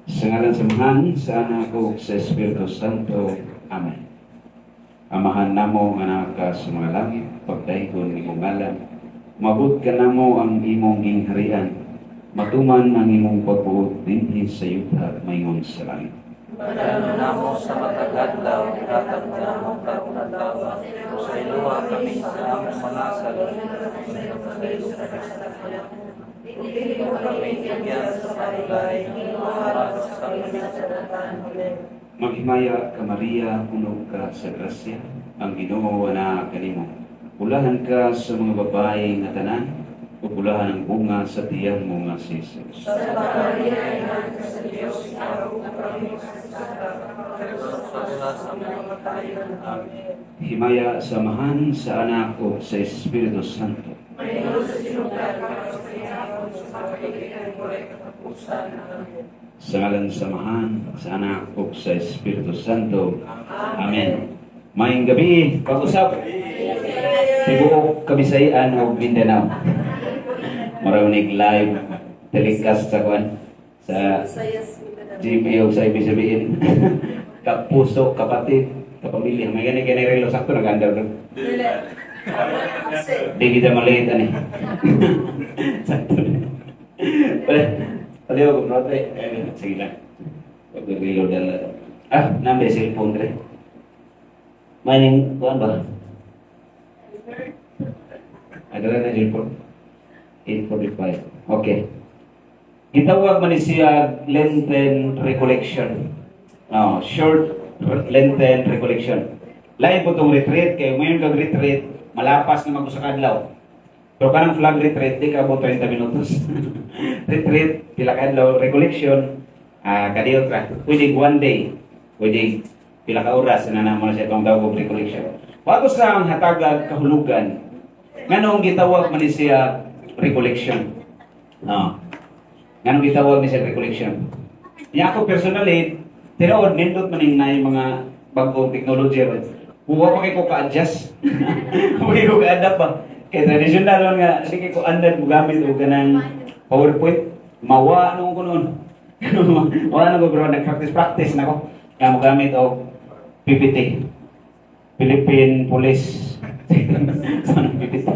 Sa ngalan sa Amahan, sa Anak ug sa Espiritu Santo. Amen. Amahan namo nga naka sa mga langit, pagdaygon ni imong ngalan. Mabut ka namo ang imong gingharian. Matuman ang imong pagbuot dinhi sa yuta mayngon sa langit. Padala namo sa matag-adlaw, ihatag namo karong adlaw, sa iluwa kami sa among mga salud. Dili mo kami bigyan sa palibay, inuharap sa kalimutan. Maghimaya ka Maria, puno ka sa grasya, ang Ginoo na kanimo. Bulahan ka sa mga babae nga tanan, ug bulahan ang bunga sa tiyan mo nga si Jesus. Sa Maria, ina sa Diyos, ikaw ang kami sa mga matayon. Amen. Himaya sa Amahan, sa Anak ug sa Espiritu Santo. Mayroon sa sinugdan ka sa pinahon sa pagkikita mo ay katapusan. Amen. Sa ngalan sa Amahan, sa Anak ug sa Espiritu Santo. Amen. Maayong gabi, pag-usap. Tibuok Kabisayan o Mindanao. Maraming live telecast sa kwan sa GMA o sa ibig sabihin. Kapuso, kapatid, kapamilya. May gani relo sakto nag-andar doon. Di kita maliit ani. Sakto. Pwede ako kumrote. Sige lang. Pag-reload na lang. Nambe cellphone rin. Maning, kuhan ba? Adala na cellphone. 8:45. Okay. Gitawag man ni siya Lenten Recollection. Short Lenten Recollection. Lain po itong retreat, kaya ngayon kag retreat, malapas na mag-usakadlaw. Pero kanang flag retreat, di ka po 30 minutos. Retreat, pila kadlaw, recollection, kadiyot ra. Pwede one day, pwede pila ka oras, na naman siya itong dawag recollection. Bago sa ang hatagag kahulugan, nganong gitawag man ni siya recollection. Nganong gitawag ni siya recollection. Niya ako personally, tinuod, nindot man na yung mga bagong technology. Huwag pa kayo ko ka-adjust. Huwag kayo ka-adapt ba? Kaya traditional lang nga, hindi kayo andad mo gamit o ganang PowerPoint. Mawa nung ko noon. Wala nung ko bro, nag-practice na ko. Kaya mo gamit o PPT. Philippine Police. Saan PPT?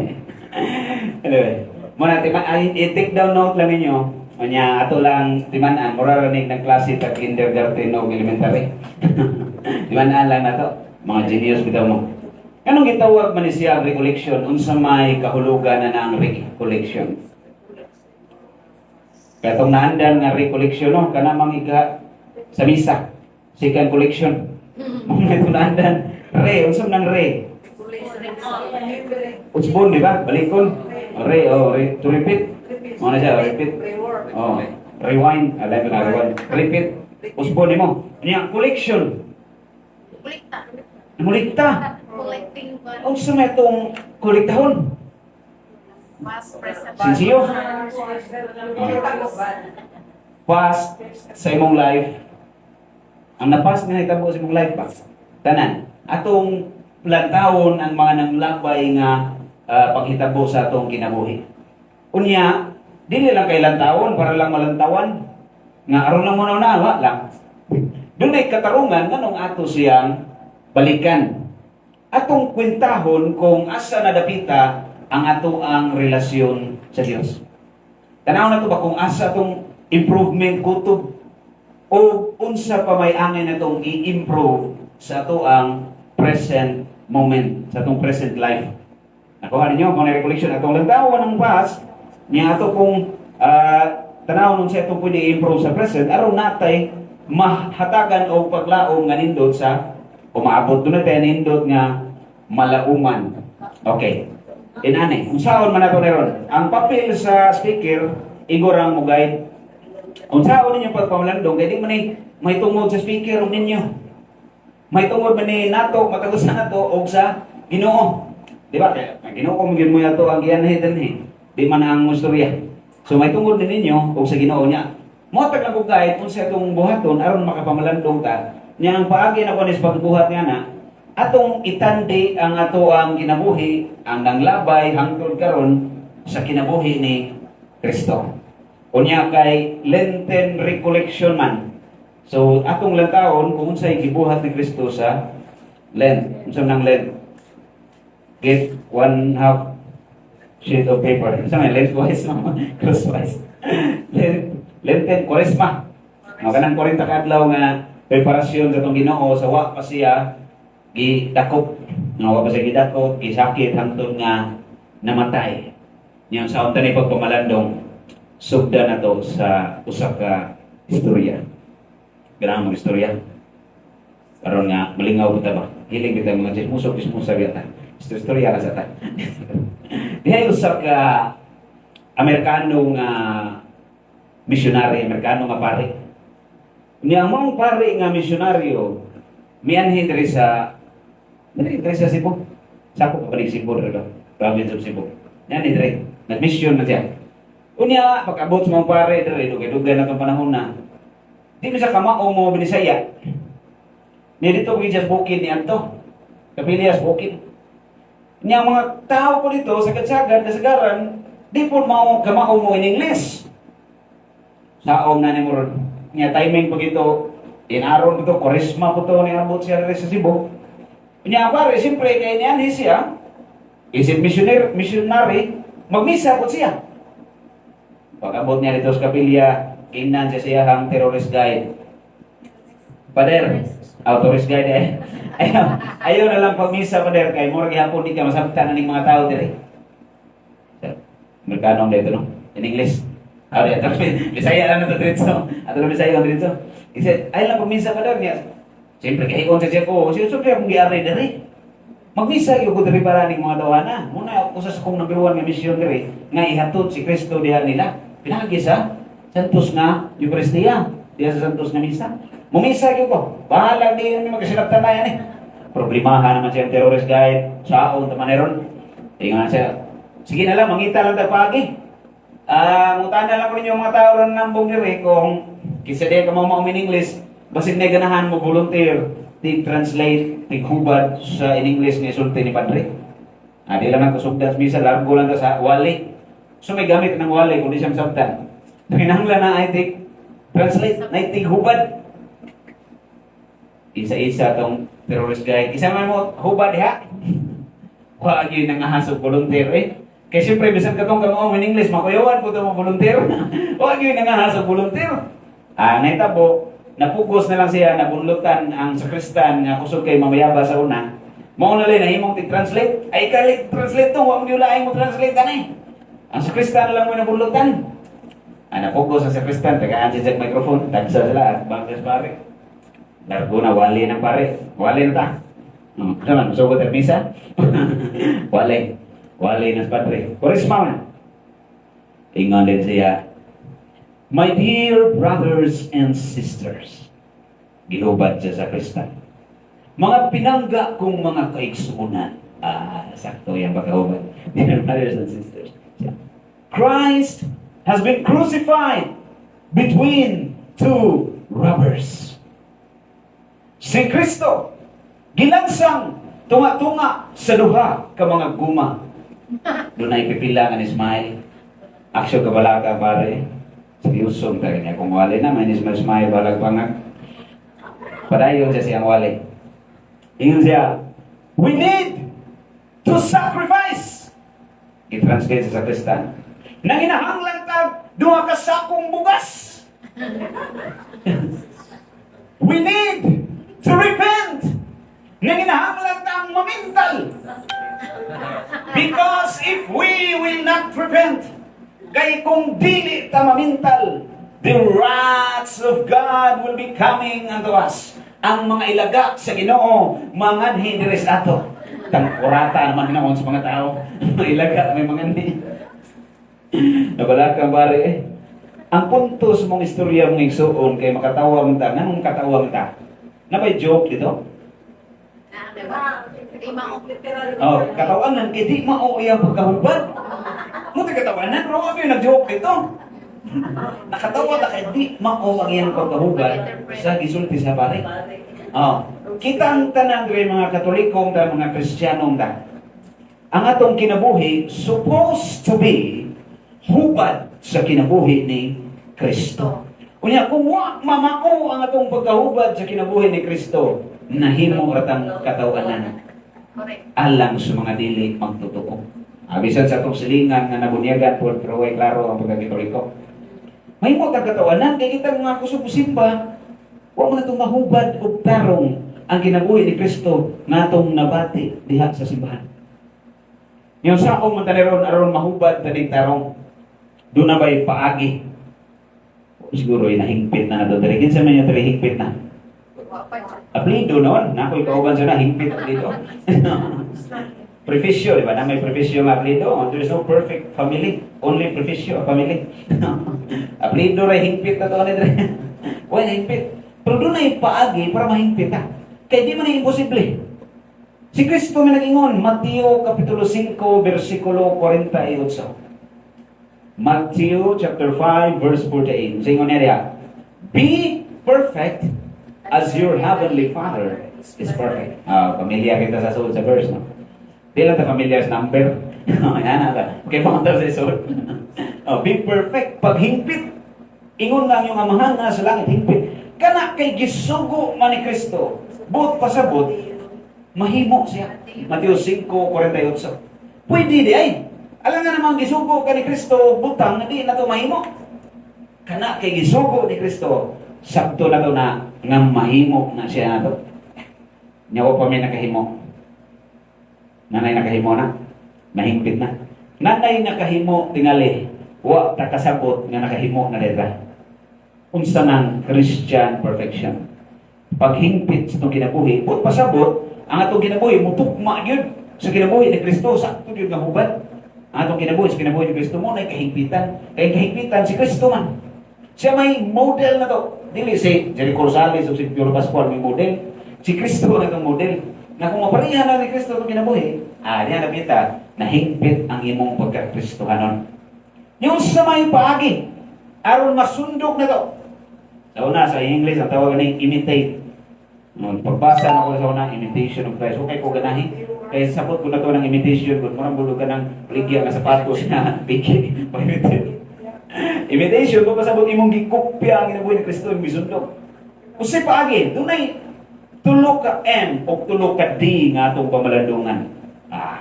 Anyway, muna, i-take down note lang ninyo. Manya, ato lang, timanan, muraranig ng klase sa kindergarten o elementary. Timanan lang na to. Mga genius bitaw mo. Anong gitawag man ni siya recollection? Unsa may kahulugan na ng recollection? Katong naandan nga recollection no, kanamang ika sa misa. Second collection. Mga ito naandan. Re, unsa nang re? Usbon, di ba? Balikon. Re, to repeat. Mga na siya, repeat. Rewind. Alay ko na rewind. Repeat. Usbon mo. Niya, collection. Mulikta. Collecting ba? Ang sumay itong kolektahon. Past, present. Sinsiyo. Past sa imong life. Ang napas nga hitabo sa imong life ba? Tanan. Atong lantawon ang mga nanglabay nga paghitabo sa atong kinabuhi. Unya, dili lang kay lantawon para lang malantawan. Nga aron lang mo na lang. Doon ay katarungan nganong ato siyang balikan. Atong kwentahon kung asa nadapita ang ato ang relasyon sa Dios. Tanaw na to ba kung asa atong improvement kutob o unsa pa may angin natong i-improve sa ato ang present moment, sa atong present life. Nakuha ninyo kung na-recollection atong lantawon ng past niya ato kung tanaw nun sa atong pwede i-improve sa present aron natay mahatagan o paglaom nga nindot sa umaabot doon na tayo nindot nga malauman. Okay. Inani, unsaon man ato neron. Ang papel sa speaker, igorang mo guide. Unsaon ninyo pagpamalandong, kaya di man may tungod sa speaker ninyo. May tungod man ni nato, matagusan nato, o sa Ginoo. Di ba? Kaya Ginoo kung magin mo yato ang giyanhitan di man ang mustorya. So may tungod din ninyo, o sa Ginoo niya. Motag lang ko guide, kung sa itong buhaton, aron makapamalandong ta, niya ang paagi na kunis pagbuhat nga na, atong itandi ang ato ang kinabuhi, ang nanglabay hangtod karon sa kinabuhi ni Kristo. Unya kay Lenten Recollection man, So, atong lantawon, kung unsay gibuhat ni Kristo sa Lent. Unsa nang Lent? Get 1/2 sheet of paper. Unsa man lengthwise no? Crosswise. Lenten, Kwaresma. Nga kanang 40 ka adlaw nga preparasyon sa tong Ginoo sa wa pa siya gidakop. Nga wa pa siya gidakop, gisakit hangtod nga namatay. Yang sa unta ni pagpamalandong sugda na to sa usa ka istorya. Ganang mga istorya. Karon nga malingaw kita ba? Hiling kita mga chismoso kita. Istorya ra sa ta. Dihay usa ka Amerikano nga missionary, Amerikano nga pare. Niya mong pare nga misyonaryo mianhi diri sa Cebu. Sako pa balik Cebu dito. Province of Cebu. Yan ni diri. Nag-mission na siya. Unya pag-abot sa mga pare diri dugay na tong panahon na. Di mo siya kamao mo Binisaya. Ni dito ko sa bukid ni Anto. Kapilias bukid. Niya mga tao po dito sagad-sagad kasagaran di po kamao mo in English. Saong na ni mo niya timing po ito, inaron po ito, Kwaresma po ito, niabot siya rin sa Cebu. Niya pare, siyempre, kaya niyan siya, isip missionary, magmisa po siya. Pag-abot niya dito sa kapilya, kinan siya hang terrorist guide. Pader, tourist guide eh. Ayaw na lang pagmisa, pader, kay mura gihapon di ka masabtan ng mga tao dire. Amerikanong dito, no? In English. Ada Bisaya lang na dito. Ato na Bisaya lang dito. Isa ay lang pagmisa pa daw niya. Siyempre kay on sa siya ko, siya siyempre akong giari diri. Magmisa gyud ko diri para ning mga dawana. Muna ako sa akong number 1 nga mission diri nga ihatod si Kristo diha nila. Pinagi sa Santos nga Eucharistia, diha sa Santos nga misa. Mumisa gyud ko. Bahala di ni magasilabtan na yan eh. Problemahan naman siya terrorist guide. Saon ta maneron. Tingan siya. Sige na lang, mangita lang pagi. Mutanda lang ko ninyo mga tao ron nambong diri kung kisa di ka mo in English, basin na ganahan mo volunteer, translate, hubad sa in English nga isulti ni Padre. Di lang ang kasugdas misa, largo lang sa wali. So may gamit ng wali kung di siyang sabtan. Kinahanglan na ay translate, na hubad. Isa-isa tong terrorist guide. Isa man mo hubad ha? Wag yun ang ahasog volunteer eh. Kaya siyempre, bisan ka itong kamao in English, makuyawan po ito mga volunteer. Huwag yun nangahasa volunteer. Naitabo, napugos na lang siya, nabunlutan ang sakristan nga kusog kay mamayaba sa una. Mauna lang, nahimong ti-translate. Ay, translate to, huwag nyo laing mo translate ka na eh. Ang sakristan lang mo nabunlutan. Napugos ang sakristan, tagaan siya sa microphone, tagsa sila at bangkas pare. Largo na, wali ng pare. Wali na ta. Saman, so ko termisa? Wali. Wali ng Padre. Kwaresma man. Ingon din siya, my dear brothers and sisters, gihubad siya sa Kristan. Mga pinangga kong mga kaigsuunan. Sakto yan pagkahubad. Dear brothers and sisters. Christ has been crucified between two robbers. Si Kristo, gilansang tunga-tunga sa duha ka mga guma. Doon ay pipila nga ni Ismael. Aksyo ka balaga pare. Seryoson ka kanya. Kung wali na, may Ismael balag pangag. Padayon siya siyang wali. Ingon siya, we need to sacrifice. I-translate sa Kristan. Nanginahanglan tag duha ka sakong bugas. We need to repent. Nanginahanglan tag mamintal. Because if we will not repent, kay kung dili ta mamintal, the wrath of God will be coming unto us. Ang mga ilaga sa Ginoo, manganhi diri sa ato. Tangkurata naman ginawon sa mga tao. Mga ilaga, may manganhi. Nabala ka pare eh. Ang punto sa mong istorya mong igsuon kay makatawa mo ta. Nganong katawa mo ta? Nabay joke dito? Katawanan, kaya di mauya pagkahubad. Muti katawanan, pero ako yung nag-joke dito. Nakatawa na kaya di mauwag yan pagkahubad sa gisulti sa pare. Kita ang tanang mga Katolikong ta, mga Kristiyanong ta. Ang atong kinabuhi supposed to be hubad sa kinabuhi ni Kristo. Unya kung wa mamao ang atong pagkahubad sa kinabuhi ni Kristo, nahimo ratang katawanan Correct. alang sa mga dili magtutuo. Bisan sa atong silingan nga nabunyagan po pero way klaro ang pagkakatoliko. Mahimo tang katawanan kay kita mga kusog simba, wa man natong mahubad og tarong ang kinabuhi ni Kristo natong nabati diha sa simbahan. Yung sa akong mantaneron aron mahubad tanig tarong, doon na ba'y paagi? Siguro nahingpit na na doon. Dali, kinsa man yung hingpit na? Wa pa dyan. Aplido noon, na ako'y kauban siya na, hingpit aplido. Prefisyo, di ba? Na may prefisyo nga aplido. There is no perfect family. Only prefisyo, family. Aplido rin, hingpit na doon. Wala, hingpit. Pero doon na yung paagi para mahingpit ka. Kaya di man na imposible. Si Kristo may nag-ingon, Mateo Kapitulo 5, versikulo 48. Matthew chapter 5, verse 48. Singon niya, be perfect as your heavenly Father is perfect. Pamilya kita sa suod sa verse, no? Di lang ta familiar sa number. Yan ka. Okay, mga sa suod. Be perfect. Pag hingpit, ingon nga yung amahan na sa langit, hingpit. Kana kay gisugo man ni Kristo, buot pasabot, mahimo siya. Matthew 5:48. Pwede di ay. Alam nga namang gisugo ka ni Kristo, butang, hindi na ito mahimo. Kana kay gisugo ni Kristo, sakto na ito na nga mahimo na siya na ito. Niya ko pa may nakahimo. Nanay nakahimo na. Mahingpit na. Nanay nakahimo tingali. Wa takasabot nga nakahimo na deta. Unsa nang Christian perfection. Pag hingpit sa itong kinabuhi, buot pasabot, ang atong kinabuhi, mutugma yun sa kinabuhi ni Kristo, sakto yun nga hubad. Ang atong kinabuhi sa kinabuhi ni Kristo mo na kahigpitan. Kaya kahigpitan si Kristo man. Siya may model na to. Dili si Jericho Rosales o si Piolo Pascual may model. Si Kristo na itong model. Na kung maparihan na ni Kristo itong kinabuhi, diyan napita na higpit ang imong pagka-Kristohanon. Yung sa may paagi, aron masundok na to. Sa una, sa English, ang tawag na imitate. Pagbasa na ko sa una, imitation of Christ. Okay ko ganahin. Kaya sabot ko na to ng imitation. Kung marang bulog ka ng ligya ng sapatos na piki. Imitation, kung pasabot imong gikopya ang inabuhi ni Kristo, yung bisundok. Kasi paagi, tunay, tulog ka M o tulog ka D nga itong pamalandungan.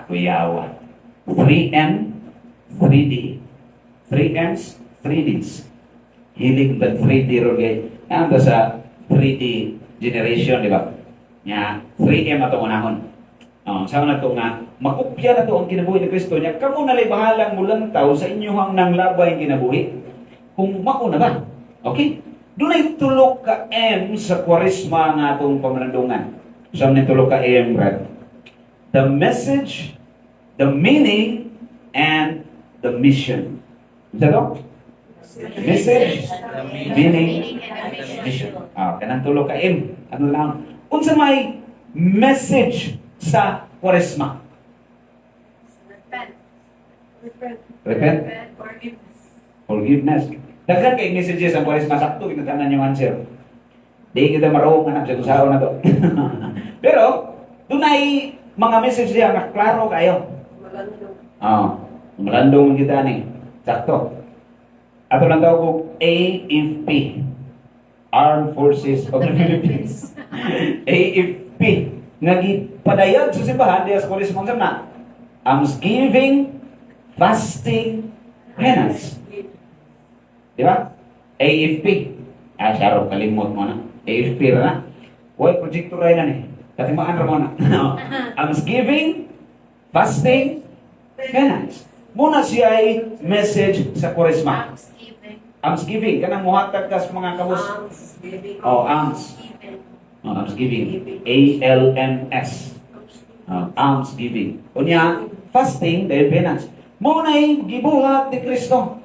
Kuyawa. 3M, 3D. 3Ms, 3Ds. Hilig ba 3D rogay? Nanda sa 3D generation, di ba? Nya, 3M na itong unahon. Sa na ito nga, makupya na ito ang kinabuhi ni Kristo niya. Kamu nalay bahalang mulantaw sa inyong nang labay kinabuhi. Kung mako na ba? Okay? Doon ay tulog ka M sa kwarisma nga itong pamalandungan. Saan na tulog ka M, Brad? The message, the meaning, and the mission. Isa to? Message, meaning, mission. Kanang tulog ka M. Ano lang? Unsa may message sa Kwaresma? Repent. Repent? Forgiveness. Forgiveness. Daghan kay messages ang Kwaresma. Sakto, kinatanan yung answer. Di kita maroong anak sa kusao na to. Pero, doon ay mga message diya nga klaro kayo. Malandong kita ni. Sakto. Ato lang tawag ko AFP. Armed Forces of the Philippines. AFP. Nagpadayag sa simbahan diya sa Kwaresma na almsgiving, fasting, penance. Di ba? AFP. Saro, kalimot mo na. AFP na. Huwag projector rin na ni. Katimaan mo na. Almsgiving, fasting, penance. Muna siya ay message sa Kwaresma. Thanksgiving. Almsgiving. Kanang muhatag ka sa mga kabus. Alms. Almsgiving. ALMS. Almsgiving. Unya, fasting, dahil penance. Muna'y gibuhat ni Kristo.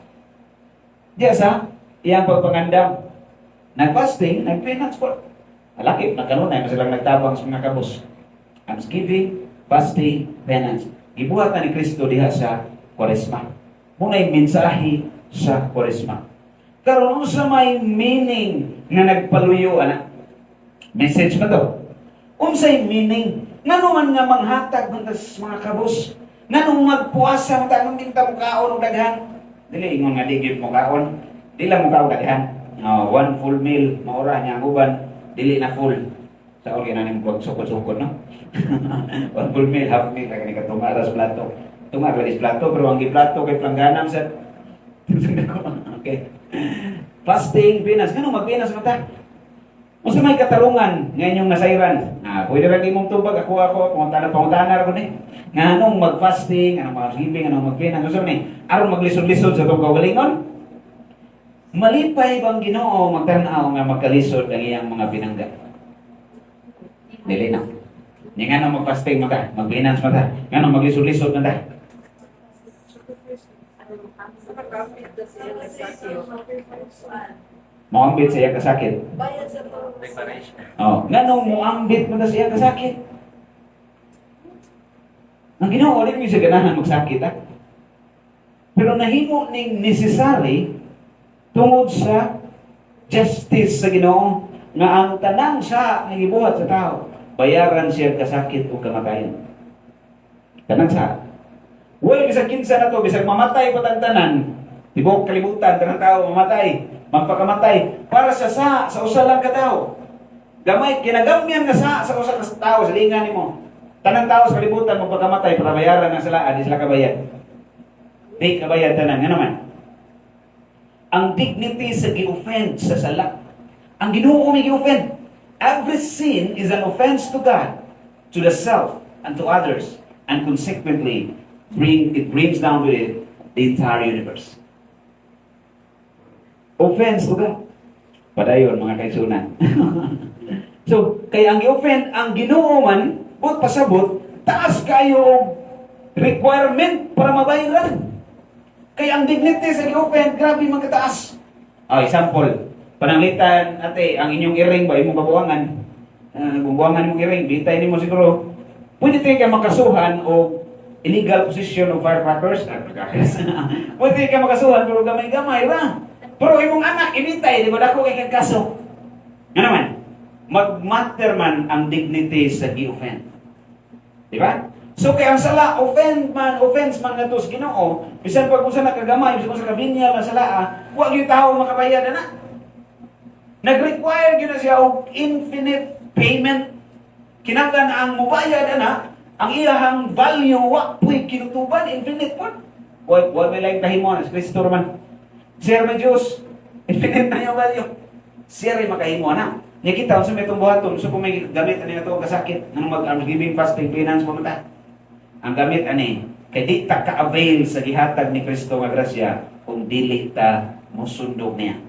Diya sa iyang pagpangandam. Nag-fasting, nag-penance po. Malaki, nagkanunay, kasi lang nagtabang sa mga kabus. Almsgiving, fasting, penance. Gibuhat na ni Kristo diha sa Kwaresma. Muna'y mensahe sa Kwaresma. Karon sa may meaning nga nagpaluyo, anak. Message ba to? Unsay meaning? Nganuman nga manghatag ng mga kabus? Nganong magpuasa ng tanong din ta mukaon o daghan? Dili, ingon nga di gyud mukaon. Di lang mukaon daghan. one full meal, maura niya ang uban, dili na full. Sa okay na nimo sukod-sukod, no? One full meal, half meal, kaya ka tumaras plato. Tumaras plato, pero ang giplato kay plangganam sa... Okay. Fasting, pinas. Ganun magpinas mata? Kung may katarungan, ngayon yung nasairan. Pwede rin imong tubag, ako, pangutana rin eh. Nga anong mag-fasting, anong mag-giving, anong magpinas. Gusto ni, aron maglisod-lisod sa itong kawalingon. Malipay bang Ginoo magtanaw nga magkalisod ang iyang mga binangga? Dili na. Nga nga nang mag-fasting mata, mag-binance mata, nga nang maglisod-lisod mata. Muambit sa iya kasakit. Preparation. Nga nung muambit mo na siya kasakit. Ang Ginoo ulit mo siya ganahan magsakit Pero nahimo ning necessary tungod sa justice sa Ginoo nga ang tanang sa gibuhat sa tao bayaran siya kasakit o kamatayon. Tanang sa. Well, bisag kinsa na to, bisag mamatay patantanan, tibok kalibutan tanang tao mamatay, magpakamatay para sa usa lang ka tao. Gamay kinagamyan nga sa usa ka tao sa lingan nimo. Tanang tao sa kalibutan magpakamatay para bayaran ang sala, di sila kabayad. Di kabayad tanan nga naman. Ang dignity sa gi-offend sa sala. Ang Ginoo may gi-offend. Every sin is an offense to God, to the self, and to others, and consequently, it brings down with it the entire universe. Offense to God. Padayon mga kaisunan. So, kaya ang i-offend, ang Ginoo man, but pasabot, taas kayo og requirement para mabayaran. Kaya ang dignity sa i-offend, grabe man kataas. Example, pananglitan, ate, ang inyong earring ba, imong babuangan, bubuangan imong earring, bitay nimo siguro, pwede tayo kayo makasuhan o illegal possession of firecrackers. Pwede kayo makasuhan, pero gamay-gamay ra. Pero imong anak, ibitay, di ba dako kay kagkaso? Nga naman, mag-matter man ang dignity sa i-offend. Di ba? So kaya ang sala, offense man nga to sa Ginoo, bisan pag usa nakagamay, bisan sa kabinya na sala, huwag yung tao makabayad na. Nag-require yun na siya og infinite payment. Kinanglan ang mubayad na, ang iyahang value, wak po'y kinutuban, infinite po. Huwag may lang kahimo na, Kristo man. Sir man Diyos, infinite na yung value. Sir ay makahimo na. Niya kita, kung sa may itong buhaton, so kung may gamit, ano ito kasakit, nang mag-giving fasting, finance, pumunta. Ang gamit, kaya di ta ka-avail sa gihatag ni Kristo nga grasya, kung dili ta musundog niya.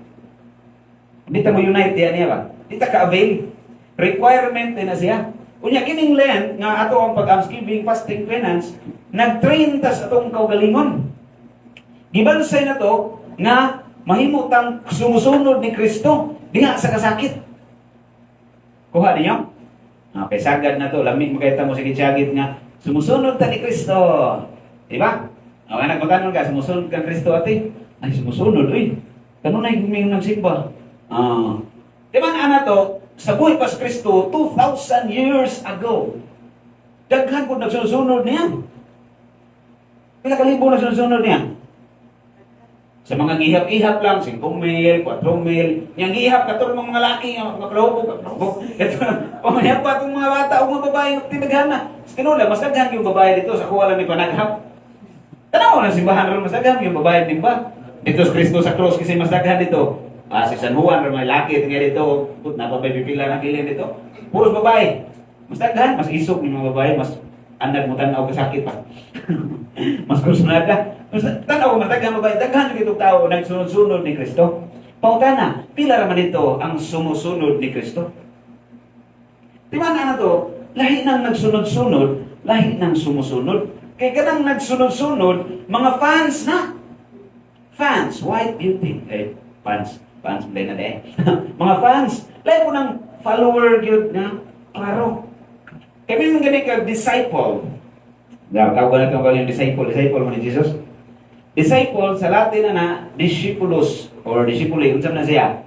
Di ta mo unite niya ba? Di ta ka-avail. Requirement din na siya. Kunya kining Lent nga ato ang pag-almsgiving, fasting, penance, nag-train ta sa atong kaugalingon. Gibansay na to nga mahimutang sumusunod ni Kristo diha sa kasakit. Kuha ninyo? Okay, sagad na to. Lamig makita mo sa gitsagit nga sumusunod ta ni Kristo. Diba? Anak magkanon ka, sumusunod ka Kristo ati. Ay, sumusunod, uy. Kanunay guming nagsimba. Diba na to? Sa buhay pa sa Kristo, 2,000 years ago, daghan po nagsusunod niya. Pila kalibo nagsusunod niya? Sa mga gihap-ihap lang, 5 mil, 4 mil, yung gihap, katulong mga laki, mga kalobog. Pamayap pa itong mga bata o mga babae, tinaghan na. Sa tinula, mas daghan yung babae dito, sa kuha lang may panaghap. Tanaw na simbahan rin, mas daghan yung babae din ba? Dito sa Kristo sa cross, kasi mas daghan dito. Si San Juan, may laki, tingnan dito, napapipila ng kilin dito. Puros babae. Mas daghan, mas isok ng mga babae, mas anad mo tanaw kasakit pa. Mas kursunada. Mas tanaw, mas daghan babae, daghan yung itong tao nagsunod-sunod ni Kristo. Pautana, pila raman ito ang sumusunod ni Kristo. Diba na to, lahi nang nagsunod-sunod, lahi nang sumusunod. Kaya ganang nagsunod-sunod, mga fans na. Fans, white beauty. Fans din na mga fans. Lahi po ng follower yun na, klaro. Kaya may ganit ka, disciple. Tawag na yung disciple mo ni Jesus. Disciple, sa Latin na discipulus, or discipuli, unsam na siya?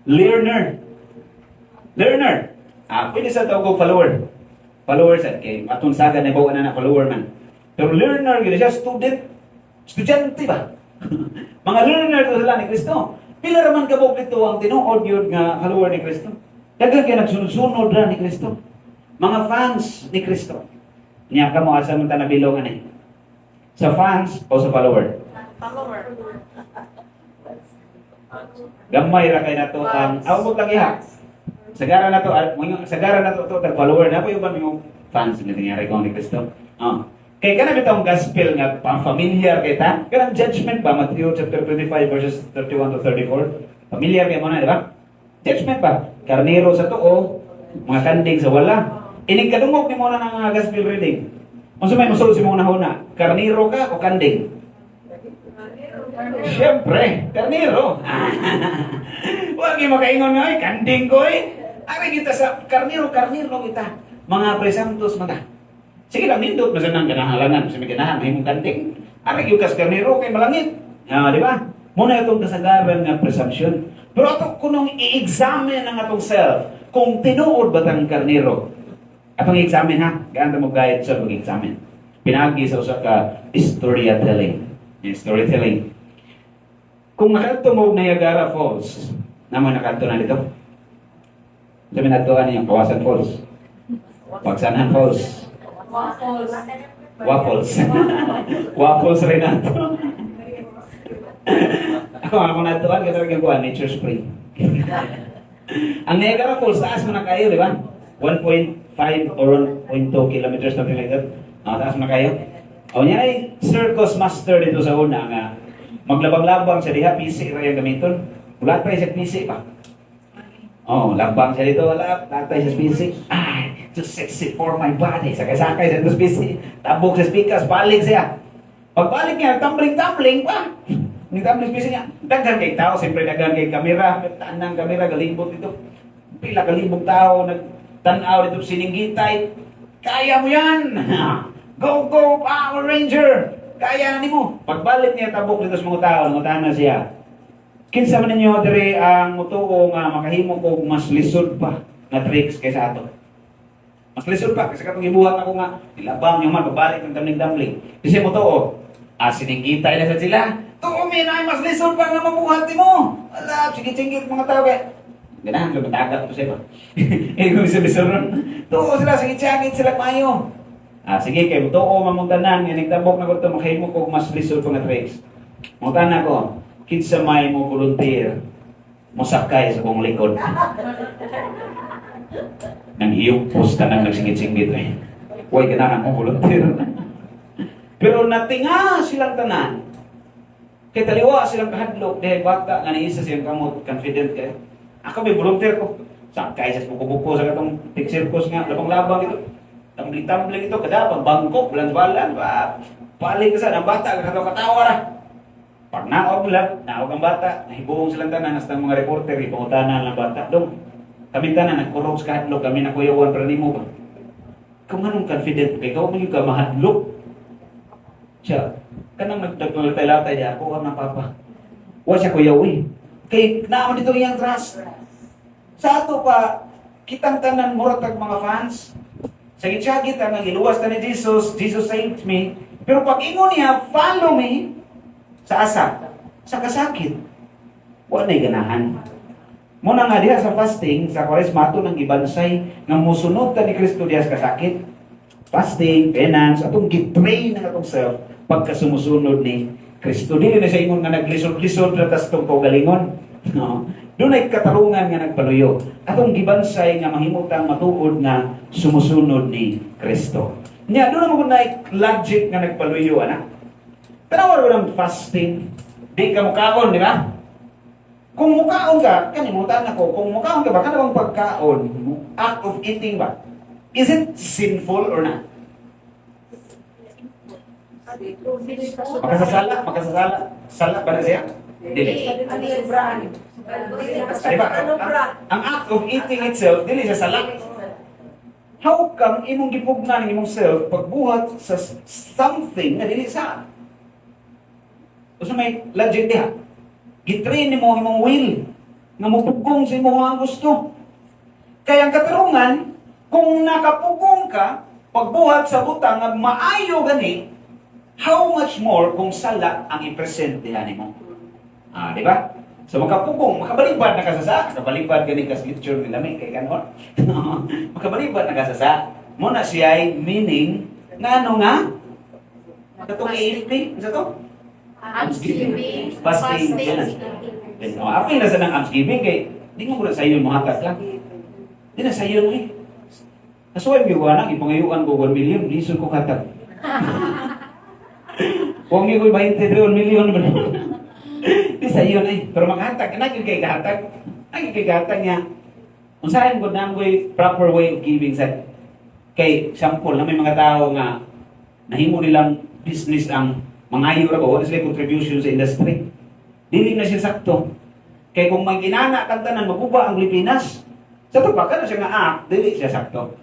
Learner. Pwede sa tawag ko follower. Followers, kay atong saga na bawa na follower man. Pero learner, yun siya, student. Estudyante ba? Mga learner to sila ni Kristo. Pila raman kabog dito ang tinuod yun nga kaluwar ni Kristo. Daghan kay nagsunod-sunod ra ni Kristo. Mga fans ni Kristo. Niya ka mo asa man ta nabilongan eh. Sa fans o sa follower? Follower. Gamay ra kay nato ang awog lang iha. Sagara na to, sagara na to tag follower na po yung mga fans ni nangyari ko ni Kristo. Kay kana bitong gospel nga pang familiar kay ta. Kanang judgment ba Matthew chapter 25 verses 31 to 34. Familiar kay mo na, di ba? Judgment ba? Karnero sa tuo, mga kanding sa wala. Ining kadungog ni mo na ng gospel reading. Unsa may mosul si mong nahuna? Karnero ka o kanding? Siyempre, karnero. Huwag yung makaingon nga, kanding ko eh. Ari kita sa karnero kita. Mga presantos mata. Sige lang, nindot na sa nang ganahalangan. Sa may ganahan, may mong kanding. Ari yung kas karnero kay malangit. Di ba? Muna itong kasagaran nga presumption. Pero ito, kung i-examine ang atong self, kung tinuod ba tang karnero, atong i-examine ha, ganda mo guide sa pag-examine. Pinagi sa usa ka storytelling. Storytelling. Kung nakanto mo Niagara Falls, naman nakanto na dito. Sabi na ito, ano yung Kawasan Falls? Pagsanan Falls. Waffles. Waffles rin na ito. Ako na ito, ang gano'n yung Nature Spring. Ang Niagara Falls, taas mo na kayo, di ba? 1.5 or 1.2 kilometers, something like that. Taas mo na kayo. O niya ay circus master dito sa una nga maglabang-labang siya diha, PC ra yung gamiton. Wala tayo siya PC pa. Labang siya dito, wala tayo siya PC. Ay, too sexy for my body. Sakay-sakay siya dito sa PC. Tabok sa speakers, balik siya. Pagbalik niya, tumbling-tumbling pa. Ni tumbling PC niya. Daghan kay tao, siyempre daghan kay kamera. Tanang kamera, galibot dito. Pila kalibong tao, nagtanaw dito sininggitay. Kaya mo yan! Go, go, Power Ranger! Kaya ni mo. Pagbalik niya tabok dito sa mga tao, nangutan na siya. Kinsa man ninyo dire ang mutuo nga makahimo ko mas lisod pa na tricks kaysa ato. Mas lisod pa kasi katong gibuhat ako nga ilabang yung man pagbalik ng damling-damling. Kasi mutuo, siningitay na sa sila. Tuo min ay mas lisod pa nga mabuhat mo. Ala, sige-singit mga tao kaya. Ganahan ko matagat ko siya ba. Kung lisod ron. Tuo sila, sige-singit sila mayo. Sige, kay mutuo mamuntanan, nga nagtabok na ko ito, makahimo ko mas lisod ko na tricks. Muntan na ko, kinsa may mo volunteer, musakay sa kong likod. Nang iyong posta nang nagsingit-singit eh. Huwag ganahan mo volunteer. Pero natinga silang tanan. Kay taliwa silang kahadlok, dahil bata, nga niisa silang kamot, confident kayo. Ako may volunteer ko. Sakay sa buko-buko sa katong circus nga, labang-labang ito. Tumbling-tumbling ito, kada pagbangkok, bulan-bulan, paling ka sa, ang bata, katawa ra. Pag naog lang, naog ang bata, nahibuong silang tanan, hasta mga reporter, ipangutanan ng bata. Dong, kami tanan, nagkurog sa kahadlok, kami nakuyawan, pero ni mo ba? Kung anong confident, kay ikaw maging ka mahadlok. Siya, kanang nagtalatay niya, ako ang papa. Huwag siya kuyawi. Kay naman dito iyang trust. Sa ato pa, kitang tanan, muratag mga fans, sagit-sagit ang iluwas na ni Jesus, Jesus saved me. Pero pag ingon niya, follow me, sa asa, sa kasakit, wala na'y ganahan. Muna nga diha sa fasting, sa Kwaresma, ito nang ibansay, nga musunod ta ni Kristo diha sa kasakit. Fasting, penance, atong gitrain ng atong self, pagka sumusunod ni Kristo. Dili na siya ingon nga naglisod-lisod na tas itong kaugalingon. No? Doon ay katarungan nga nagpaluyo. Atong gibansay nga mahimutang matuod nga sumusunod ni Kristo. Nya doon naman na logic nga nagpaluyo, anak. Tanawa ro ng fasting. Di ka mukaon, di ba? Kung mukaon ka, kanimutan ako, kung mukaon ka ba, kanang pagkaon, act of eating ba? Is it sinful or not? Makasasala. Sala ba na siya? Dili. Diba? Ang act of eating itself, dili siya sala. How come imong gipugnan ng imong self pagbuhat sa something na dili sa? Usa may logic diha. Gitrain nimo imong will nga mupugong sa imong gusto. Kaya ang katarungan, kung nakapugong ka, pagbuhat sa butang nga maayo gani, How much more kung sala ang i-present dihan mo? Di ba? So makapugong, makabalibad na kasasa, kabalibad ganing kas picture nila may kay kanon. Makabalibad na kasasa. Mo na siya ay meaning nga ano nga? Katong AFP, isa to? Almsgiving, Fasting. Ako yung nasa ng Almsgiving kay di mo ko sa iyo muhakat lang. Di na sa iyo eh. Kasuway yung gawa nang ipangayuan ko 1 million, lisod ko katag. Huwag niyo ko 23 million ba? Di sa iyo eh. Pero makahatag, naging kay kahatag. Naging kay kahatag niya. Unsahin ko na proper way of giving sa kay sample na may mga tao nga nahimo nilang business ang mangayo ra ko, what is the contribution sa industry? Dili na siya sakto. Kay kung may ginana kang tanan maguba ang Pilipinas, sa to pa ka na siya nga act, dili siya sakto.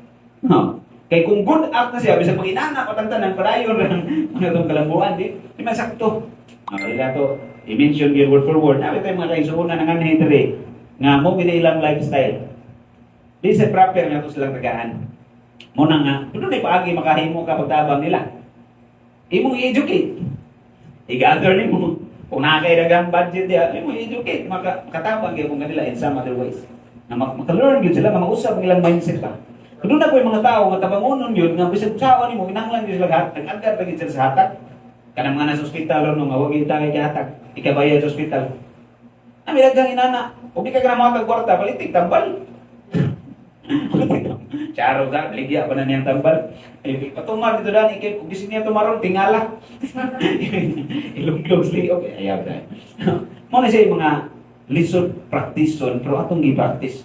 No. Kay kung good act na siya, bisag pag inana patang tanan padayon ra ano tong kalambuan, di man sakto. Wala to i-mention gyud word for word. Nabi tayo mga kaigsuonan nga history nga mo ilang lifestyle. Di sa proper nga to silang tagaan. Mo na nga, doon ay paagi makahimo ka pagtabang nila. Imong i-educate. I-gather ni mo. Kung nakakaidagang budget niya, imong i-educate. Makatabang yun kung kanila in some other ways. Na maka-learn yun sila, mausap nilang mindset ba. Doon na po yung mga tao, nga tabangunon yun, nga bisag usawan ni mo, kinahanglan yun sila lahat, nag-agad lagi sila sa hatag. Kanang mga nasa ospital, no, nga huwag yung tagay kahatag, ikabayad sa ospital. May dagang inana, huwag ka na mga kagwarta, palitik, tambal. Charo ka, ligya pa na niyang tambal. Patumar dito daan, kung gising niya tumaron, tingala. Ilog-ilog sli, okay, ayaw na. Muna siya yung mga lisod practice-on, pero atong gi-practice.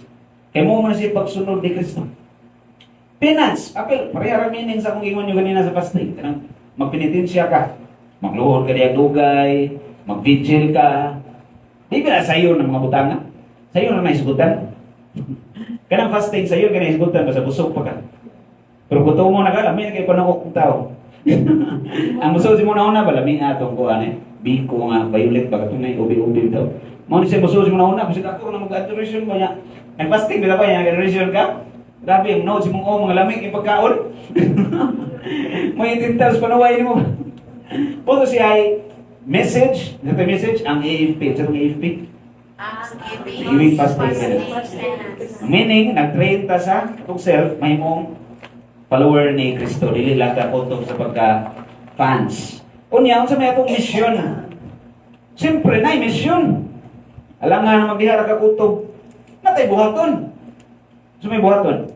Kaya mo na siya pagsunod ni Kristo. Penance, apel, parehara meaning sa kung ingon nyo ganina sa fasting. Kanang magpenitensya ka, magluhod ka diya dugay, mag-vigil ka. Di ba na sayo ng mga butanga? Sayo na naisugutan. Kanang fasting sayo, kanang naisugutan, basta busog pa ka. Pero kung mo na ka, lamin kayo panakok ng tao. Ang muso si mo na una ba, lamin atong kuhan eh. Biko nga, violet, baka ito na yung ubi-ubi daw. Mga siya muso si mo na una, kasi ako na mag-adoration ko niya. Nag-fasting, bila ba yan, nag-adoration ka? Grabe, yung notes mong mga lamig, yung pagkaon. May intintals, panaway mo. Puto siya ay message, ito message, ang AFP. Ito ang AFP. Giving fasting. Meaning, nag-train ta sa itong self, may mong follower ni Kristo. Dili lang ka kutog sa pagka-fans. Kunya, sa may itong mission. Siyempre, na mission. Alam nga na magbihara ka kutog. Natay buhaton. So may buhaton.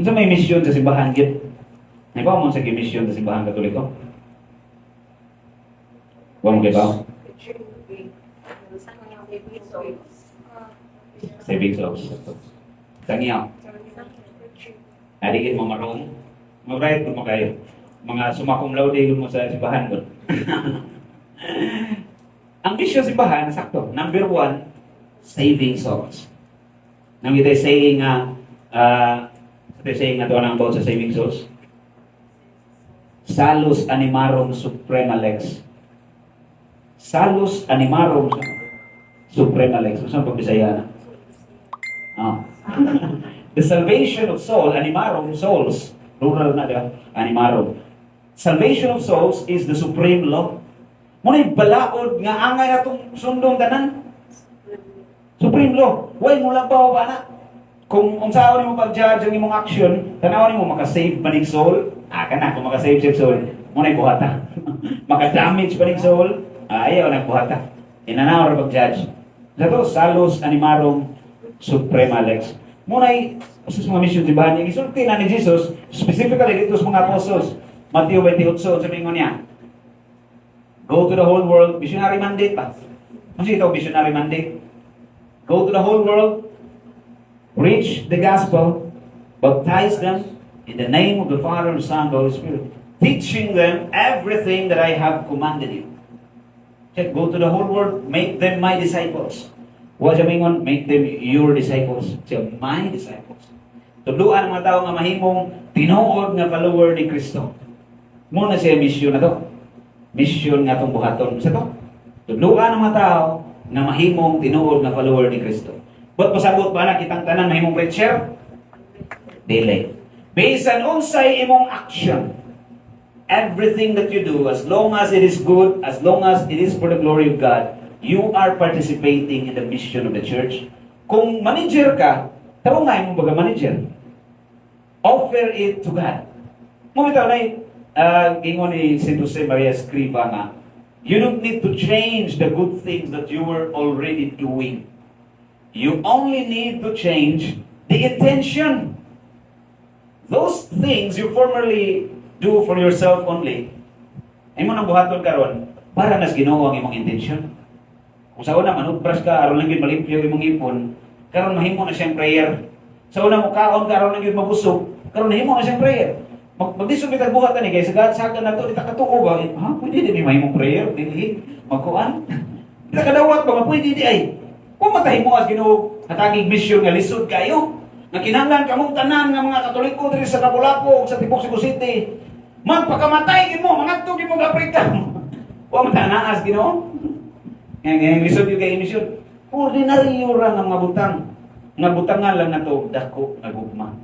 Sa may mission sa simbahan gid. May ba mo sa mission sa simbahan Katoliko? Wa mo kay ba? Saving souls. Tangiyaw. Adigit mo marong. Mabright mo kayo. Mga sumakum laude mo sa simbahan ko. Ang mission sa simbahan, sakto. Number 1, saving souls. Nang ito saying na doon ang about sa saving souls. Salus animarum suprema lex. Salus animarum suprema lex. Saan pagbisaya na? The salvation of soul, animarum, souls. Plural na diba? Animarum. Salvation of souls is the supreme law. Muna'y balaod nga angay na itong sundong tanan. Supreme law. Huwag mo lang pa na. Kung saan mo pag-judge ang imong action, tanawan mo makasave pa ning soul, kana, kung makasave siya soul, muna'y buhata. Maka-damage pa ning soul, ayaw nagbuhata. Inanaw rin pag-judge. Ito, salus animarum suprema lex. Muna'y, sa mga mission di ba, yung isulti na ni Jesus, specifically dito sa mga apostles, Matthew 28, sabi nga niya, go to the whole world, missionary mandate pa. Ano siya ito, missionary mandate? Go to the whole world, preach the gospel, baptize them in the name of the Father, the Son, and the Holy Spirit, teaching them everything that I have commanded you. Check, go to the whole world, make them my disciples. What siya mingon? Make them your disciples. Siya, my disciples. Tuluan ang mga tao nga mahimong tinuod nga follower ni Kristo. Muna siya mission na to. Mission nga itong buhaton sa to. Tuluan ang mga tao nga mahimong tinuod nga follower ni Kristo. Ba't pasabot ba na kitang tanan mahimong preacher? Dili. Bisan unsay imong action. everything that you do, as long as it is good, as long as it is for the glory of God, you are participating in the mission of the church. Kung manager ka, tarungay mo baga manager. Offer it to God. Mumitaw na gingon ni St. Jose Maria Escriva nga, you don't need to change the good things that you were already doing. You only need to change the intention. Those things you formerly do for yourself only, ay mo nang buhaton karon para nas Ginoo ang imong intention. Kung sa una manubras ka, aron lang gyud malimpyo imong ipon, karon mahimo na siyang prayer. Sa una mo kaon karon lang gyud mabusog, karon mahimo na siyang prayer. Magdisog bitag buhatan ni kay sagad na to dita katuo ba? Ha, pwede din mahimong prayer, dili magkuan. Dita kadawat ba pwede di ay. Kung matahimo as Ginoo hatagig mission nga lisod kayo. Nga kinahanglan kamong tanan nga mga Katoliko diri sa Lapu-Lapu sa Tibok Cebu City. Magpakamatay gid mo, mangadto gid mo Afrika. Wa man tanaas Ginoo. Nga lisod yung kay mission. Ordinaryo ra nga mga butang. Nga butangan lang nato dako nga gugma.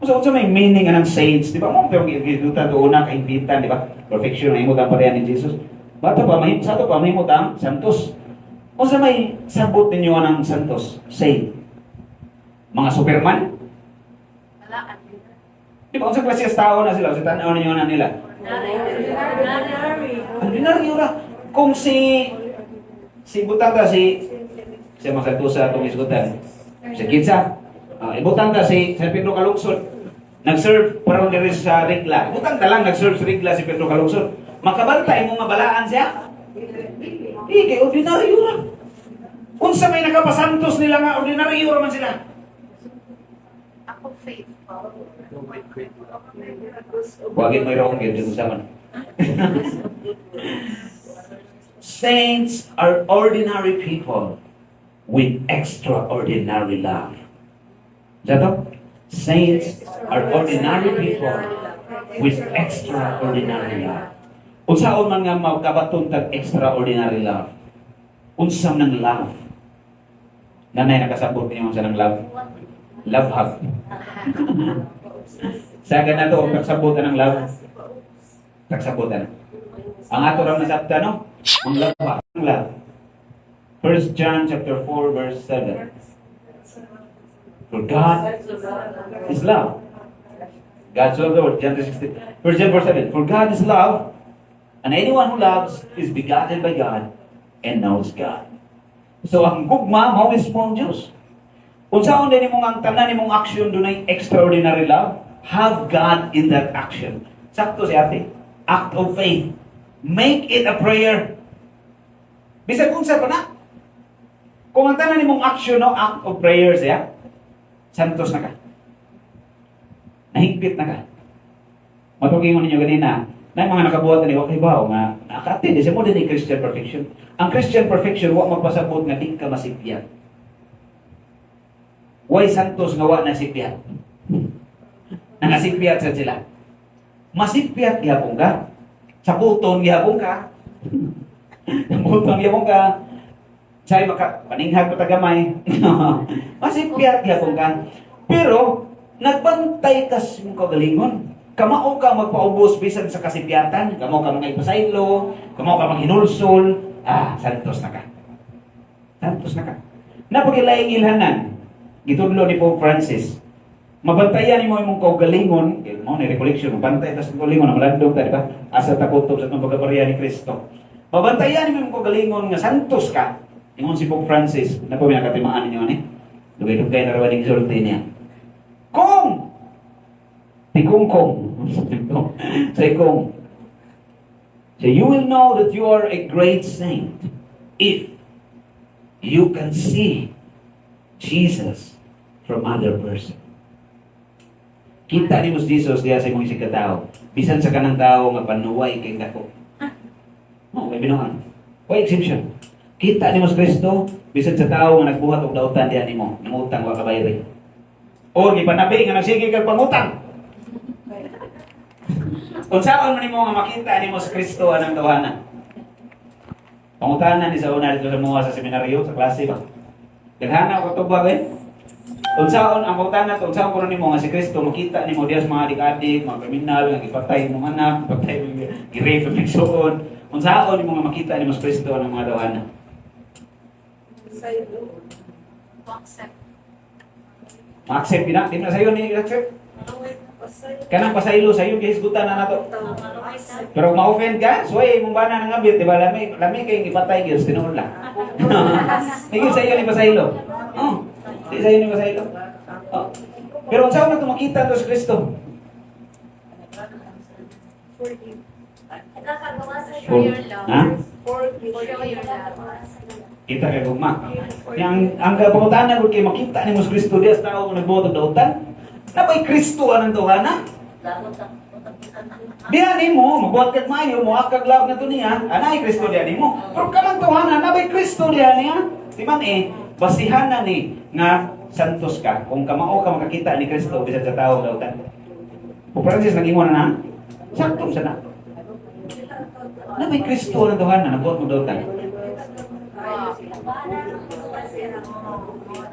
So may meaning ng saints, di ba? Mo pero giduta do una kay imbitan, di ba? Perfection na imong parehan ni Jesus. Bato pa may sa to pa may mutang santos. O sa may sabot ninyo ng santos, saint. Mga Superman? Wala. Di ba, kung sa klaseng tao na sila, sa tanaw ninyo na nila. Ordinaryo ra. Kung si Butanta, si Masantusa itong isgutan, si Kinsa, ibutanta si Pedro Calungsod, nag-serve parang diri sa Regla. Butanta lang, nag-serve sa Regla si Pedro Calungsod. Makabantay mo mabalaan siya? Kay ordinaryo ra. Kung sa may nakapasantos nila nga, ordinaryo ra man sila. Ako faithful. Wagin mo yung dito sa man. Saints are ordinary people with extraordinary love. Jato? Saints are ordinary people with extraordinary love. Unsaon man nga magkabaton tag extraordinary love? Unsam ng love? Nanay nakasabot niyo sa ng love? Love hug. Sa ganito, kung nagsabutan ng love, nagsabutan. Ang ato ram nasabta, no? Ang love hug. Ang love. 1 John chapter 4, verse 7. For God is love. God so loved the world. John 3:16. 1 John 4:7. For God is love, and anyone who loves is begotten by God and knows God. So ang gugma, mao mismo ang Diyos. Kung saan din mong ang tanan nimong action dunay extraordinary love, have God in that action. Sakto si ate. Act of faith. Make it a prayer. Bisag unsa pa na? Kung ang tanan nimong action, no, act of prayer siya, santos na ka. Nahigpit na ka. Matugin mo ninyo ganina, na mga nakabuhat na niyo, okay ba, nga, nakatindi, siya mo din yung Christian perfection. Ang Christian perfection, huwag magpasabot nga di ka masipyan. Way santos nga wa nasipyan. Nangasipyat sa sila. Masipyat gihapon ka. Sa buton gihapon ka. Sa buton gihapon ka. Sa'yo paninghag pa tagamay. Masipyat gihapon ka. Pero, nagbantay ka sa mong kagalingon. Kamao ka magpaubos bisan sa kasipyatan. Kamao ka mga ipasaylo. Kamao ka maghinulsol. Santos na ka. Santos na ka. Napagilayang ilhanan. Gitudlo ni Pope Francis. Mabantayan mo imong kaugalingon, mo ni recollection, bantay tas kaugalingon ang landong ta, di ba? Asa ta kutob sa itong pagkabarya ni Kristo. Mabantayan mo imong kaugalingon nga santos ka. Ingon si Pope Francis, na po pinakatimaan ninyo ni. Dugay-dugay na rawaning sulti niya. Kung! Tikong-kong. Say kong. So you will know that you are a great saint if you can see Jesus from other person. Kita ni Mus Jesus diya sa imong isig katao. Bisan sa kanang tao nga panuway kay dako. May binuang. Why exemption? Kita ni Mus Kristo bisan sa tao nga nagbuhat og dautan diha nimo, nangutang wa kabayri. O gipanabi nga nagsige kag pangutang. Unsaon man nimo nga makita ni Mus Kristo anang tawhana? Pangutanan ni sa una dito sa mga sa seminaryo sa klase ba? Daghana ko tubag Unsaon ang utana to, unsaon kuno nimo nga si Kristo makita nimo diha sa mga adik-adik, mga kriminal nga gipatay imong anak, gipatay gi-rape ang igsoon. Unsaon nimo nga makita nimo si Kristo ang mga dawhana? To accept. Ma-accept ina, di na sayo ni accept. Kanang pasaylo sayo gihisgutan na nato. Pero ma-offend ka, suway imong bana nang abit, di ba? Lami kay gipatay gyud tinuod lang. Sige sayo ni pasaylo. Oh. Di sayo ni pasaylo. Oh. Pero unsaon na to makita to si Kristo? Show your love. Ha? Show your love. Kita kay gugma. Yang ang kapangutanan ko kay makita ni Mos Kristo dias tao nga nagbuhat og dautan. Nabay Kristo anang tawhana? Diha nimo magbuhat kag maayo mo akag love na to niya. Anay Kristo diha nimo. Pero kanang tawhana nabay Kristo diha niya. Di man basihan na ni nga santos ka kung kamao ka makakita ni Kristo bisan sa tao og dautan. O Francis nag-ingon na sakto sa na. Nabay Kristo anang tawhana nagbuhat og dautan.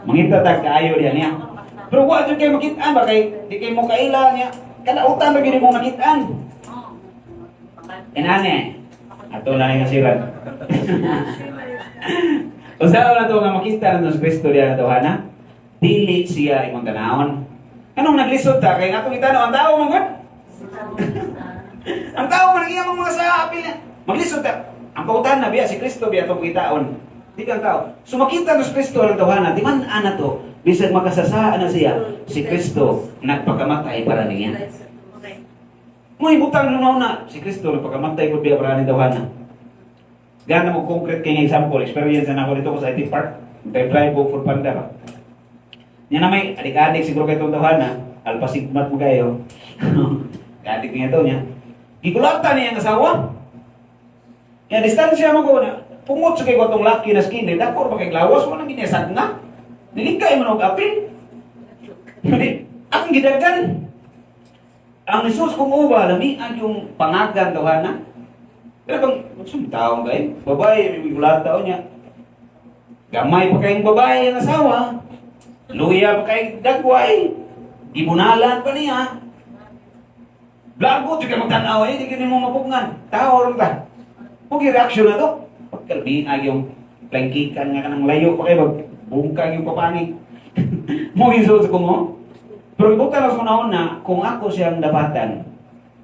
Mangita tag kaayo diyan niya. Pero wa jud kay makit-an ba kay di kay mo kaila niya. Kalautan ra gyud mo makit-an. Inane. Ato na nga siran. Usaw na to nga makita ng Kristo diya tawhana. Dili siya imong tanawon. Anong naglisod ta kay atong itanaw ang tao man gud? Ang tao man iya mga sa apil. Maglisod ta. Ang kautan na biya si Kristo biya itong kitaon. Di kang tao. So makita ng Kristo ang tawhana. Di man ana to. Bisag makasasaan na siya. Si Kristo nagpakamatay para niya. May butang lumaw na. Si Kristo nagpakamatay po biya para ni tawhana. Gana mo concrete kay example. Experience na ako dito ko sa IT Park. Drive po for Panda ba. Yan na may adik-adik siguro kay itong tawhana. Alpasigmat mo kayo. Adik niya ito niya. Gigulatan niya ang asawa. Yan, distansya mo ko na, pungot sa kay ko itong laki na skin, dakor pa kay lawas mo nang ginesag na. Nilikay mo ng apil. Ang gidagan. Ang Jesus kong uba, lamian yung pangagan tawhana. Pero bang, taong kayo, babae, may gulat tao niya. Gamay pa kayong babae ang asawa. Luya pa kayong dagway. Ibunalan pa niya. Blago, di ka magtanaw di ka mo mapugngan. Tao rin ta. Huwag yung reaksyon na to. Pagkalbiag yung plangkikan nga ka ng layo pa kayo, bungkag yung papangig. Mo ginsuot ko mo. Pero ibutan lang sa na kung ako siyang dapatan,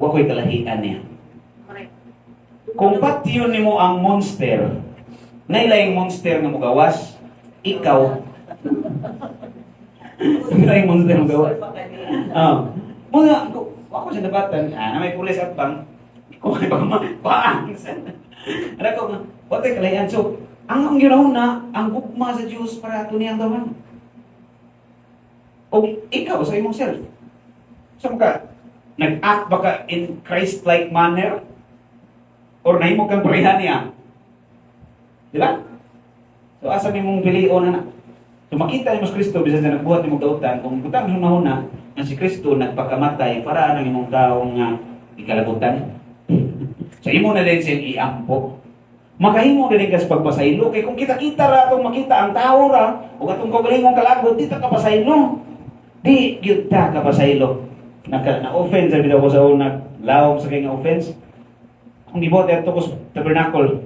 huwag ko'y kalahian niya. Kung pati yun ni mo ang monster, nailayang monster nga mugawas, ikaw. Nailayang monster mugawas. Muna, ako siyang dapatan, na may pulis at bang, kung may pang ano ko nga, what ay kalayan. So, ang ginahon na, ang gugma sa Diyos para ito niyang dawan. O ikaw sa imong self. So, ka, nag-act ba ka in Christ-like manner? Or nahimo kang pareha niya? Di ba? So, asa may mong bilion na na. So, makita ni Mas Kristo, bisan na nagbuhat ni mong dautan, kung butang hunahuna, na si Kristo nagpakamatay para ang imong taong ikalabutan. So, imo na din siyang iampo. Makahimo na din ka sa pagpasaylo. Kaya kung kita-kita ra itong makita ang tao ra, o katong kagalingong kalagod, di ta kapasaylo. Di, yun ta kapasaylo. Na-offense, sabi daw ko sa una, lawag sa kayong offense. Kung gibote ito ko sa tabernacle,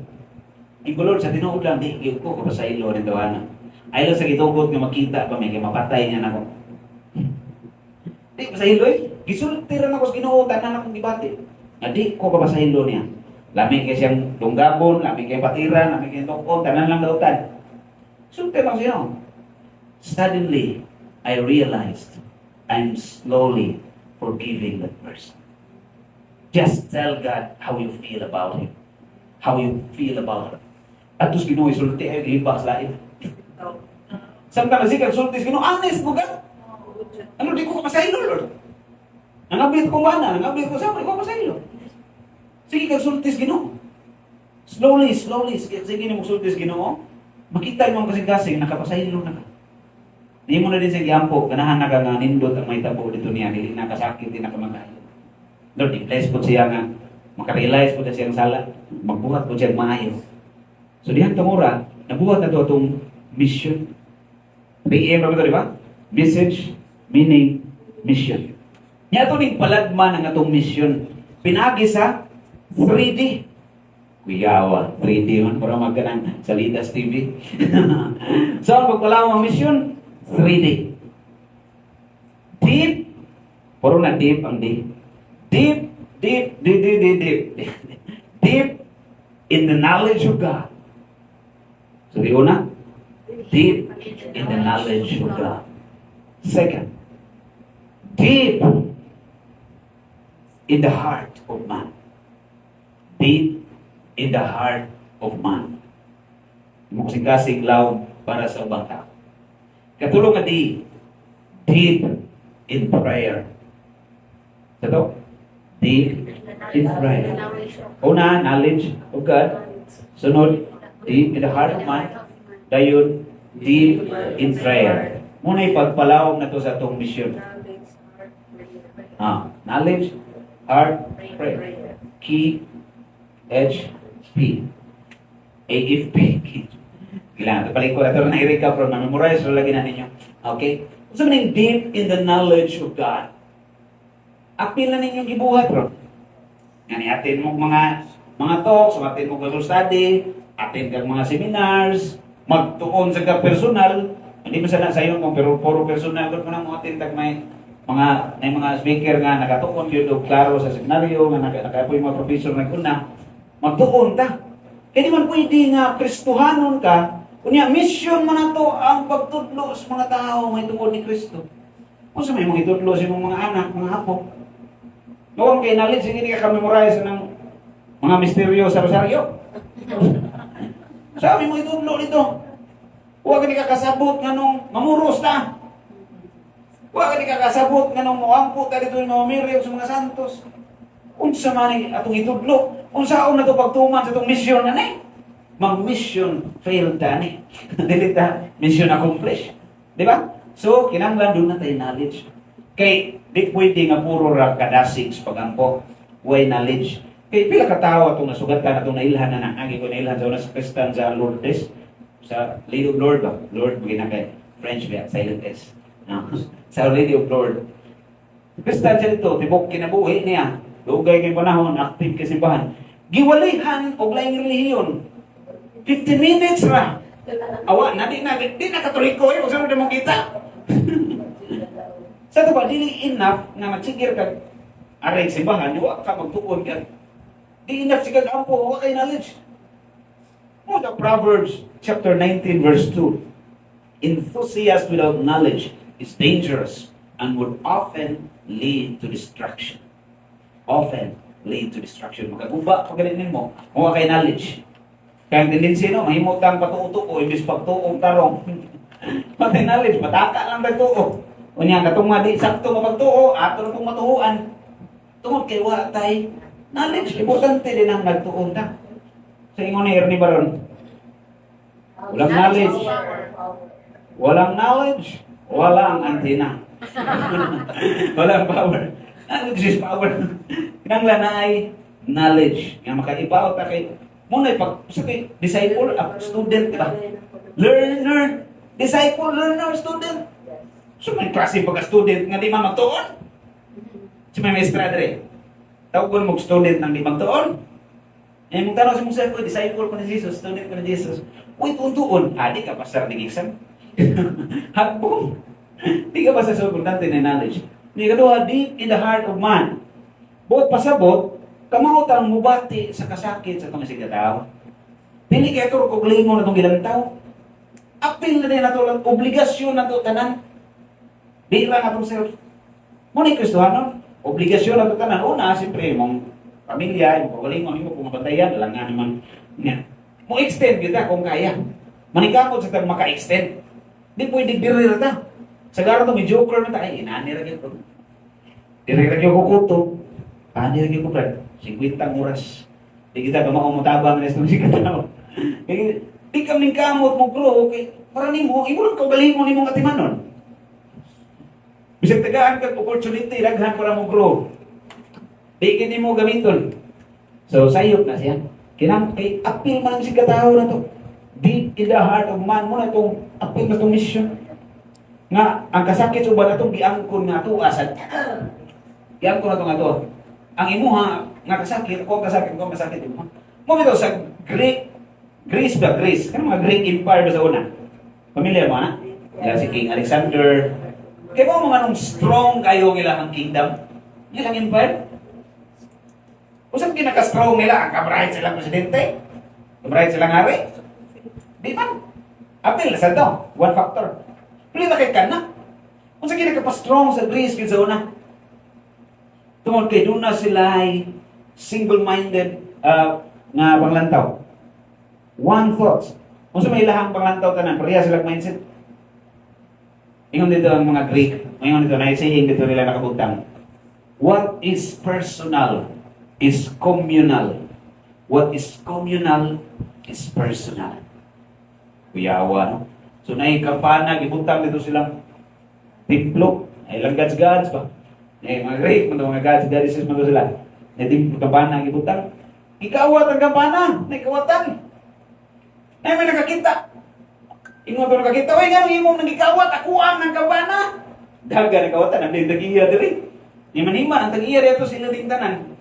igulod sa tinuod lang, di, yun ko kapasaylo rin dawana. Ay lang sa gitugot nga makita pa may mapatay niya na ako. Di, pasaylo gisultiran ako sa ginuutan na akong gibati. Adi ko kapasahilo niya. Lami kay siyang tunggabon, lami kay patiran, lami kay tokon, tanan lang dautan. Sulti lang siya. Suddenly, I realized I'm slowly forgiving that person. Just tell God how you feel about him. How you feel about her. At tos Ginoo isulti ay libas lain. Samtang sikag sulti Ginoo, honest mo ka? Ano di ko kapasahilo, Lord? Nangabit ko mana, nangabit ko sa ko kapasahilo. Sige kag sultis Ginoo. Slowly, sige ni mo sultis Ginoo. Makita mo ang kasing-kasing nakapasahilo na ka. Di mo na din sa giampo, ganahan na ka nga nindot ang may tabo dito niya, dili nakasakit, di nakamagayo. Lord, i-bless po siya nga, makarealize po na siyang sala, magbuhat po siya maayo. So diyan tamura, nabuhat na ito itong mission. 3 AM na ito, di ba? Message, meaning, mission. Niya ito ning palagman ang atong mission. Pinagi sa 3D. Kuyawa, 3D man para magkanang sa Lidas TV. So, ang pagpalawang mission, 3D. Deep, puro na deep ang deep. Deep, deep, deep, deep, deep, deep. Deep in the knowledge of God. So, di una, deep in the knowledge of God. Second, deep in the heart of man. Deep in the heart of man. Kasing law para sa ubang tao. Katulong nga deep in prayer. Ito, deep in prayer. Una, knowledge of God. Sunod, deep in the heart of man. Dayon, deep in prayer. Muna ipagpalawag na to sa itong mission. Knowledge, heart, prayer. Key, H, P. AFP. Kailangan. Paling ko na ito na i-recap from memorize. So, lagi na ninyo. Okay? So, meaning deep in the knowledge of God. Apil na ninyong gibuhat, bro. Yan, atin mo mga talks, atin mo Bible study, atin kang mga seminars, magtuon sa ka-personal. Hindi mo sana sa iyo kung pero puro personal. Kung mo mo atin tag may mga speaker nga nakatuon yun o klaro sa seminaryo, nga nakapoy mga professor na kuna, magtuon ta. Kaya di man pwede nga Kristohanon ka, kunya mission man na to ang pagtudlo sa mga tao may tungkol ni Kristo. Kung sa may mga itudlo sa mga anak, mga apo. Noong kay knowledge, hindi ka memorize ng mga misteryo sa rosaryo. Sabi mo itudlo dito. Huwag ka kasabot nga nung mamuros ta. Huwag ka kakasabot nga nung muampo ta dito yung mamiryo sa mga santos. Unsa man atong itudlo. Unsaon na to pagtuman sa itong mission na ni. Mag-mission failed ta ni. Dili ta mission accomplished. Di ba? So, kinanglan doon na tayo knowledge. Kay, di pwede nga puro ra kadasig sa pagampo. Way knowledge. Kay, pila katao itong nasugat ka na itong nailhan na nakagi ko nailhan sa una sa Kristan sa Lourdes. Sa Lady of Lord ba? Lord, magina kay French ba? Silent S. No? Sa Lady of Lord. Kristan siya dito, tibok kinabuhi niya. Lugay kay panahon, active kay simbahan. Giwalihan o laing relihiyon. 15 minutes ra. Awa, di na katoliko eh, kung saan mo kita. Sa ito ba, di enough na magsigir ka, aray simbahan, huwag ka magtuon ka. Di enough sigag ampo, huwag kay knowledge. Mo the Proverbs chapter 19 verse 2. Enthusiasm without knowledge is dangerous and would often lead to destruction. Often lead to destruction. Magkaguba, pag ganinin mo, huwag kay knowledge. Kaya ang tendency, no, mahimutang patuto-tuko, imbis pagtuong tarong. Pati knowledge, mataka lang nagtuo. O niya, katong di sakto mapagtuo, ato na pong matuhuan. Tungod kay wala tayo. Knowledge, importante din ang nagtuon ta. Sa ingon ni Ernie Baron, walang knowledge. Walang knowledge, walang antenna. Walang power. Knowledge is power. Kinanglan na ay knowledge. Nga makaipaw ta kay muna pag disciple, student, diba? Learner, disciple, learner, student. So may klase pagka-student nga di mamagtuon. So may maestra dre. Tawag mo student ng di magtuon. Eh mong tanong sa mong disciple ko ni Jesus, student ko ni Jesus. Uy, tuon-tuon. Di ka pasar ng exam. Hakbong. Di ka pa sa importante na knowledge. Di ka doon, deep in the heart of man. Bukod pasabot, kamautang mubati sa kasakit sa itong sigatao. Dili kaya ito kung limo na itong gilantaw. Apil na din na ito, obligasyon na ito tanan. Di lang atong self. Muna yung Kristohanon, obligasyon na ito tanan. Una, siyempre, mong pamilya, yung pagalingon, yung pumabantayan, lang nga naman. Mo extend kita kung kaya. Manikamot sa tag maka-extend. Di pwede birir ta. Sa garo to, mediocre na tayo. Inani rin ito. Dire-dire ko kuto. Ani rin ko brad. 50 oras. Di kita kamaumutabang na sa sikataw. Di kaming kamot mo bro. Okay. Marani mo, imo ko galing mo ni mong atimanon. Bisag tagaan ka opportunity, daghan para mo grow. Di kini mo gamiton. So sayop na siya. Kinang kay apil man si katao na to. Deep in the heart of man mo na itong apil na itong mission. Nga, ang kasakit uban atong giangkon nga ato asad. Giangkon na nga to. Ang imuha nga kasakit, ko masakit imuha. Mo bitaw sa Greece ba? Greece. Kanang mga Greek Empire ba sa una? Pamilyar mo na? Yan si King Alexander. Kaya mo mga nung strong kayo ng ilang kingdom? Ilang empire? Usap kinaka-strong nila, kabrahit silang presidente? Kabrahit silang hari? Di man. Apil sa to. One factor. Pero nakit ka na. Usap kinaka-strong sa Greece yun sa una. Tungod kay doon na sila ay single-minded nga panglantaw. One thought. Kung sa may lahang panglantaw tanan, pareha silang mindset. Ingon dito ang mga Greek. Ingon dito, naisihing dito nila nakabutang. What is personal is communal. What is communal is personal. Kuyawa, no? So, naikampana, gibutang dito silang templo. Ay lang gods pa. Eh, mga Greek, mga goddesses mo sila. Templo, kampana, gibutang. Ikawat ang kampana. Naikawatan. Ay, may nakakita. Ingon to nakakita. Uy, nga nung imong nagikawat. Ako ang ng kampana. Daga nakawatan. Ang tagiya diri. Iman-iman, ang tagiya rito sila din tanan.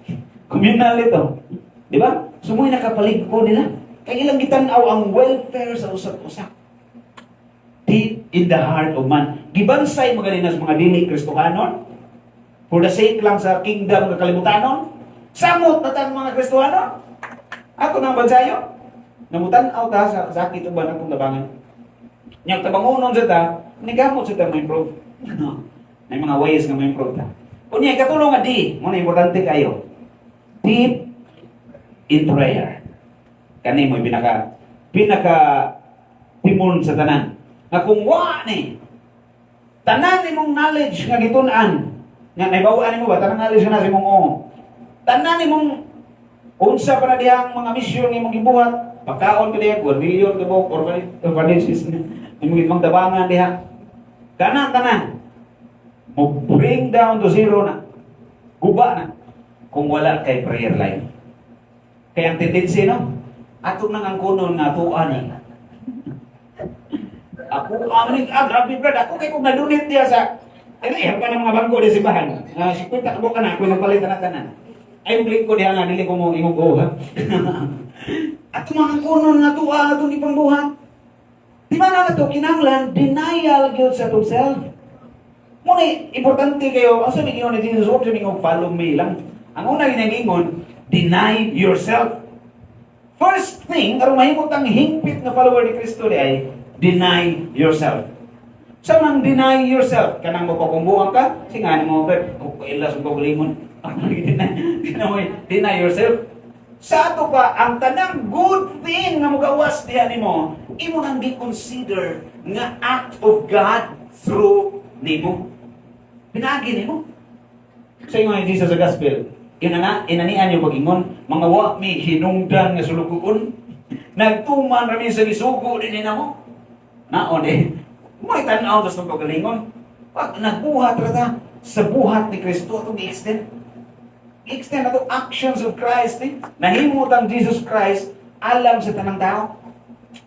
Communal ito. Di ba? Sumuy nakapalig ko nila. Kaya ilang gitanaw ang welfare sa usap-usap. Deep in the heart of man. Gibansay magalinas mga dili Kristohanon. For the sake lang sa kingdom ng kalimutanon. Samot na tang mga Kristohanon. Ako nang bansayo. Namutan-aw ta sa sakit o ba ng labangan. Niyang tabangunon sa ta, nigamot sa ta mo improve. May mga ways nga mo improve ta. Kung niya katulong nga di, muna importante kayo. Deep in prayer. Kani mo pinaka timon sa tanan. Nga kung wa ni, tanan ni mong knowledge nga gitun-an. Nga naibawaan mo ba? Tanan knowledge nga na si mong tanan ni mong unsa pa na dihang mga misyon ni mong gibuhat. Pagkaon ka diha, 1 million ka ba, orphanages ni mong ibang tabangan diha. Tanan. Mo bring down to zero na. Guba na. Kung wala kay prayer life. Kaya ang tendency, no? Ato nang ang kunon na tuan ni. Ako, grabe brad, ako kay kung nadunit diya sa, eh, pa ng mga bangko di sibahan. Si Kuya, takbo ka na, ako nagpalit na tanan. Ay, yung link ko diya nga, dili ko mo imong go, ha? Ato mga kunon na tuwa, ato ni pangbuhat. Di ba na ito, kinanglan, denial guilt sa itong self. Muna, importante kayo, ang sabi ni Jesus, huwag sabi nga, follow me lang. Ang una ginangingon, deny yourself. First thing, karong mahimot ang hingpit na follower ni Kristo ay, deny yourself. Sa nang deny yourself, kanang mapakumbuhan ka, singanin mo, ilas mo kagulingon. Deny yourself. Sa ato pa, ang tanang good thing na magawas diyan nimo, imo nang gi-consider nga act of God through nimo. Pinagi nimo. Sa ingon ni Jesus sa gospel, inanian yung pag-ingon, mga wa mi hinungdan nga sulugoon, nagtuman rami sa lisugo din namo. Naon mo itanaw sa pagalingon. Pag nagbuhat rata sa buhat ni Kristo atong i-extend. I-extend ato actions of Christ. Nahimot ang Jesus Christ alam sa tanang tao.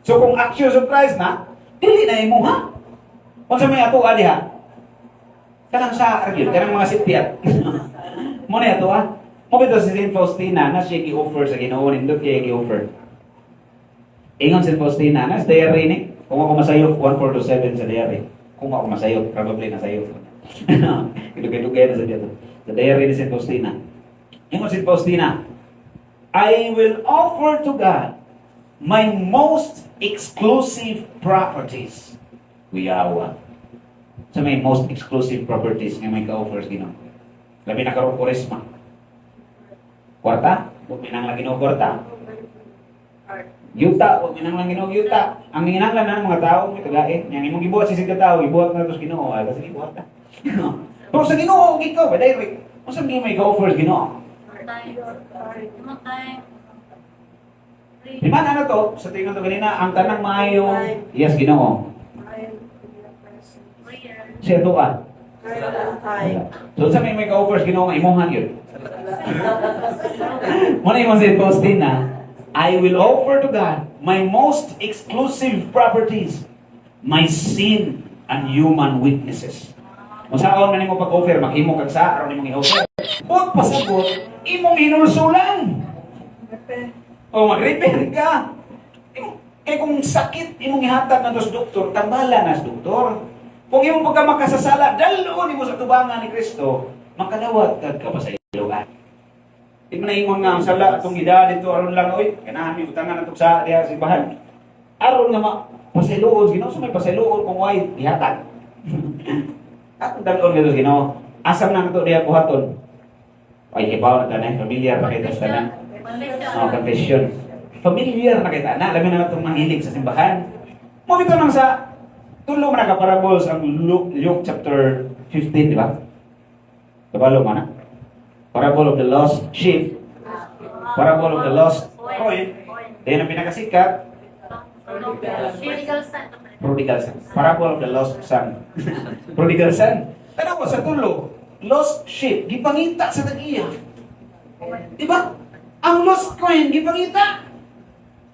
So kung actions of Christ na, dili na imo ha. Kung sa may ato diha, kanang sa argyod, kanang mga sitiyat. Muna ito ha. Mo bito si Saint Faustina na siya gi-offer sa Ginoo nindot kaya gi-offer. Ingon si Faustina na sa diary ni, kung ako masayok 1427 sa diary. Kung ako masayok, probably nasayok. Ilugay-lugay na sa dito. Sa diary ni Saint Faustina. Ingon si Faustina, I will offer to God my most exclusive properties. Kuyawa. Sa may most exclusive properties nga may ka-offers Ginoo. Labi na karong Kuresma. Kwarta, huwag minang lang Ginoo kwarta. Yuta, huwag minang lang Ginoo yuta. Ang hinanglan na ng mga tao, may tagain. Yang imong gibuhat sisig ka tao, gibuhat na ito sa Ginoo. Ay, kasi gibuhat ka. Pero sa Ginoo, ikaw, ba, direct. Kung saan may ka-offers Ginoo? Di ba na to? Sa tingin to kanina, ang tanang maayo, yes, Ginoo. Siya to ah. So sa may ka-offers Ginoo, imuhan yun. Muna yung si Faustina, I will offer to God my most exclusive properties, my sin and human weaknesses. Kung saan na nimo pag-offer, maghimo kag sa aron nimong i-offer. Huwag pasabot, imong hinulsulan. O mag-repair ka. Kaya kung sakit, imong ihatag na dos doktor, tambala na sa doktor. Kung imong pagka makasasala, dalo nimo sa tubangan ni Kristo, makadawat kag kapasayloan. Di mo na ingon nga, ang sala, itong edad dito, aron lang, oy, kanahan yung utangan na sa diya simbahan. Aron nga pasayloon, Ginoo, so may pasayloon kung way, ihatag. At dalon nga ito, Ginoo, asam na ito diya buhaton. Ay, ibaw na tanan, familiar na kita sa tanan. Confession. Familiar na kita na, alam mo na itong mahilig sa simbahan. Mumito lang sa tulo man nagka-parables ang Luke chapter 15, di ba? Kabalo man na? Parable of the lost sheep, parable of the lost coin, then ang pinakasikat, Prodigal son. prodigal son. Parable of the lost son. Prodigal son. Tanaw mo sa tulo, lost sheep, gipangita sa tag-iya. Di ba? Ang lost coin, gipangita.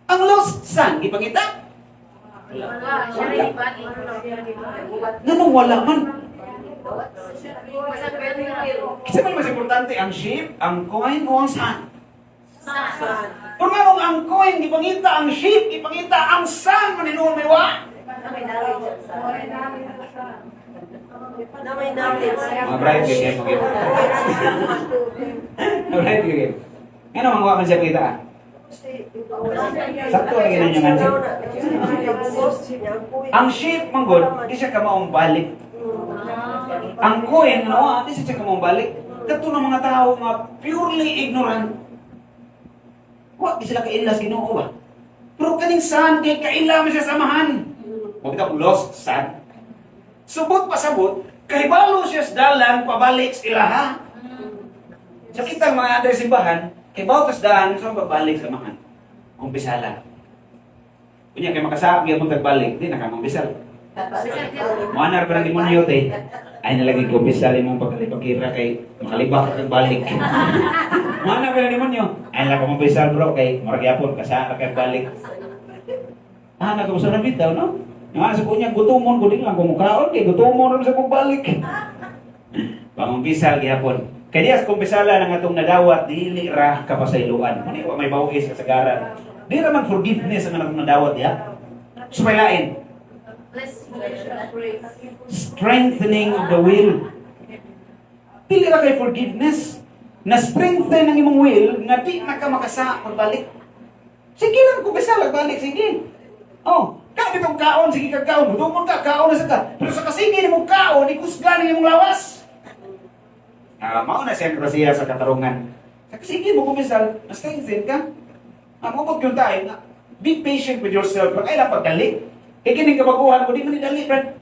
Ang lost son, gipangita. Wala. Siya rin ibali. Ganun wala man. Basta pero Kasi man mas importante, ang sheep, ang coin, o ang son. son. Kung nga ang coin, gipangita, ang sheep, gipangita, ang son, maninuon may wa. Mga bright game, mga game. Mga bright game. Ano mga wa man siya kita? Sakto lagi na niyo nga. Ang sheep, manggod, di siya kamaong balik. Ang coin, ano, di siya kamaong balik. Kato ng mga tao nga purely ignorant. Wa, di sila kailas Ginoo ba? Pero kaning son, kay kaila man siya samahan. Huwag ito lost son. Subot pasabot, kay balo siya sa dalan, pabalik sa ilaha. So kita mga aday simbahan, kay bautas daan, so babalik sa mahan. Ang bisala. Kunya kay makasaab gyud mong tagbalik, di nakamang bisal. Manar pa ng demonyo te. Ay nalagi ko bisal imong pagkalipakira kay makalibak kag balik. Manar pa ng demonyo. Ay nalagi mo bisal bro kay murag yapon kasa kag balik. Ah nagabuso na bitaw no? Yung sa kunya gutumon ko din lang kumukaon kay gutumon ron sa pagbalik. Pamong bisal gyapon. Kaya dias kung bisala ng atong nadawat, dili ra kapasayloan. Muni wa may bawis kasagaran. Di ra man forgiveness ang atong nadawat ya. Sumaylain. Strengthening of the will. Dili ra kay forgiveness. Na-strengthen ang imong will nga di na ka makasa pagbalik. Sige lang kung bisala balik sige. Oh, kaya itong kaon, sige kag kaon. Dumon ka, kaon na sa ka. Pero sa kasige ni mong kaon, ikusga ni mong lawas. Mao na siya krasiya sa katarungan. Sige mo kumisal, na-strengthen ka. Mabot yung tayo na, be patient with yourself. Pag kailan pagdali. E kining kabaguhan mo, di man idali, Brad.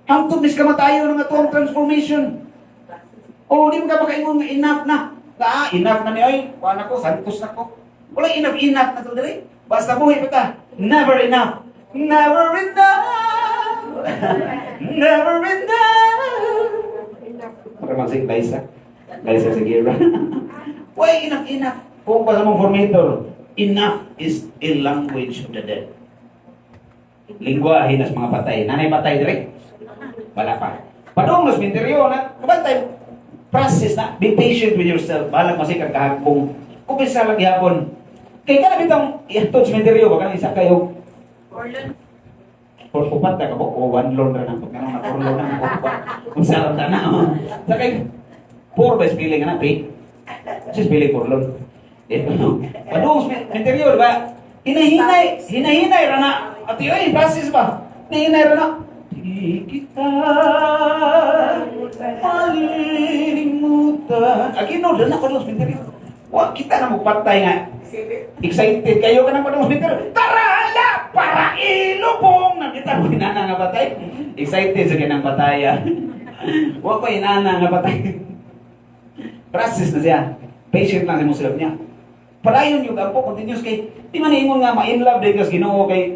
Hangtod nis ka matayo ng atong transformation. O, di mo ka makaingon nga enough na. Enough na niya, ay, kuha na ko, santos na ko. Wala enough na to dali. Basta buhay pa ta. Never enough. Never enough. Never enough. Maramang Liza. Liza Segura. Why enough? Kung pa sa mong formator, enough is a language of the dead. Lingwahe nas mga patay. Nanay patay direct? Wala pa. Padung nos minteryo na, kabantay, process na, be patient with yourself. Balang masikag kahagpong, kumisa lang yapon. Kaya ka na bitang, ihatod sa minteryo, baka isa kayo. Orlon. Por upat ka po, o one lord na po, kanang nakurlo na po, kung sarap na na. Sa kay, por ba spelling na, pay? Kasi spelling por lord. Padung sa minteryo, diba? Hinahinay rana. At yun, process ba? Hinahinay rana. Di kita malilimutan. Agino, doon ako doon sa minteryo. Wah, kita na magpatay nga. Excited kayo ka na pa doon sa minteryo. Tara, hala! Para ilubong! Nakita mo inana nga patay. Excited sa ganang pataya. Wah ko inana nga patay. Process na siya. Patient lang sa musulap niya. Padayon yung gampo, continuous kay, di man ingon nga ma-in love din kas Ginoo kay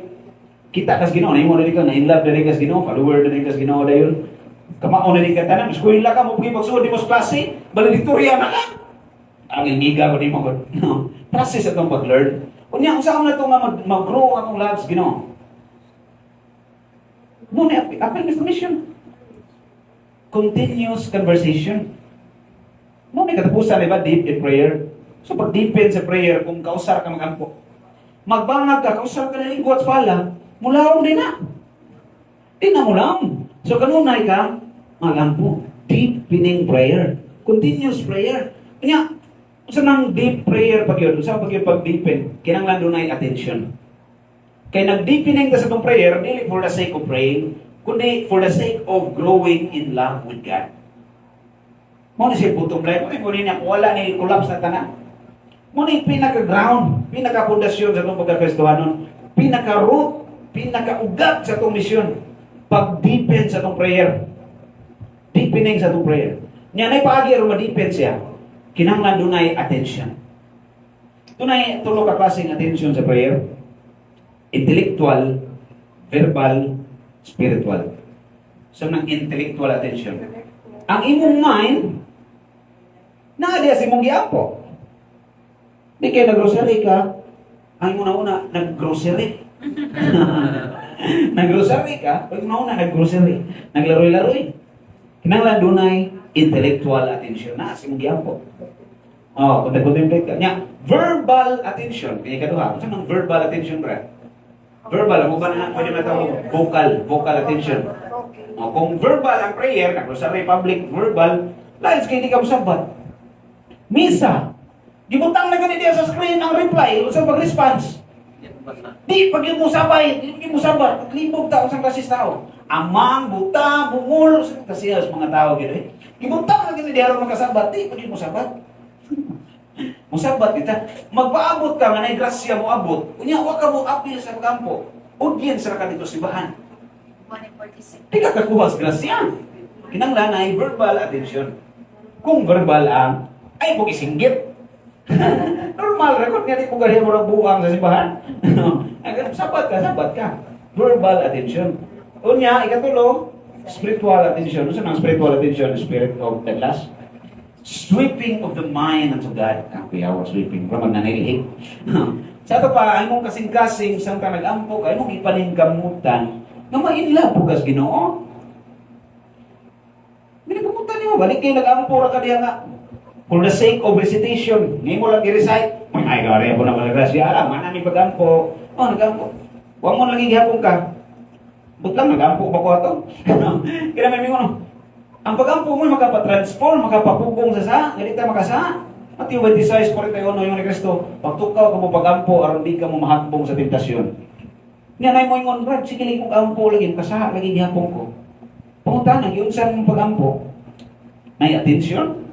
kita kas Ginoo, naimo na di ka na in love din kas Ginoo, follower din kas Ginoo dayon. Kamao na din ka tanan, eskwela ka mo pagi pagsugod di mo sa klase, valedictoria na ka. Ang iniga ko di mo ko. No. Process atong pag-learn. Unya usa na to nga mag-grow atong love sa Ginoo. Muna, apil ka sa mission. Continuous conversation. Muna katapusan, diba? Deep in prayer. So pag deepen sa prayer, kung kausar ka mag-ampo, magbangag ka, kausar ka na lingkod sa pala, mulaong din na. Di na mulaong. So kanunay ka, mag-ampo. Deepening prayer. Continuous prayer. Kanya, sa nang deep prayer pag yun, sa pag yun pag-deepen, kinanglan doon ay attention. Kaya nag-deepening ka sa itong prayer, hindi for the sake of praying, kundi for the sake of growing in love with God. Muna siya bottom line. Muna niya, wala ni collapse na tanan. Muna yung pinaka-ground, pinaka-pundasyon sa itong pagkakristohanon, pinaka-root, pinaka-ugat sa itong misyon. Pag-deepen sa itong prayer. Deepening sa itong prayer. Niya na ipaagi rin ma-deepen siya. Kinanglan doon ay attention. Doon ay tulog ka klaseng attention sa prayer. Intellectual, verbal, spiritual. So, ng intellectual attention. Ang imong mind, nakadiya si mong giapo. Di kayo nag-grocery ka, ang una-una, nag-grocery. Nag-grocery ka, pag una-una, nag-grocery. Naglaroy-laroy. Kinanglan doon ay intellectual attention na si mong giapo. Oh, kung nag-contemplate ka. Nya, verbal attention. Kaya kaduha, saan ang verbal attention, Brad? Verbal, mo ba na pwede matawag vocal attention. O, kung verbal ang prayer, nag-rosary public, verbal, lahit kayo di ka musabat. Misa, gibutang na ganit sa screen ang reply, o sa pag-response. Di, pag yung musabay, di yung musabat, paglibog tao sa klasis tao. Amang, buta, bungol, sa klasiyas mga tao, gino eh. Gibutang na ganit di harap magkasabat, di, pag yung musabat. Musabat kita, magpaabot ka nga na grasya mo abot. Unya, wag ka mo apil sa kampo. Audience ra ka dito sibahan. 146. Di ka kakuha sa grasya. Kinanglan ay verbal attention. Kung verbal ang, ay huwag isinggit. Normal, record nga di ko garihan mo ng buwang sa sibahan. Sabat ka. Verbal attention. Unya, ikatulo, spiritual attention. Ano sa spiritual attention? Spirit of the last. Sweeping of the mind unto God. Kaya ako sweeping. Pero magnanilhig. Sa ito pa, ay mong kasing-kasing sang ka nag-ampo, ay mong ipaningkamutan na mainlove po kas Ginoo. Minagamutan niyo, balik kayo nag-ampo ra ka diya nga. For the sake of recitation, ngayon mo lang i-recite. Ay, gari po na malagrasya. Alam, manami pag-ampo. Oh, nag-ampo. Huwag mo lang igihapon ka. Butlang, nag-ampo pa ko ito. Kaya may mingon, ang pag-ampo mo makapatransform, makapapugong sa sa, ganito makasa. Matthew 26:41 yung ni Kristo, pagtukaw ka mo pag-ampo, aron di ka mo mahakbong sa tentasyon. Nga na mo ingon, Brad, sige lang kong ampo lagi, kasa, lagi gihapon ko. Pangunta, yun sa mong pag-ampo, may attention.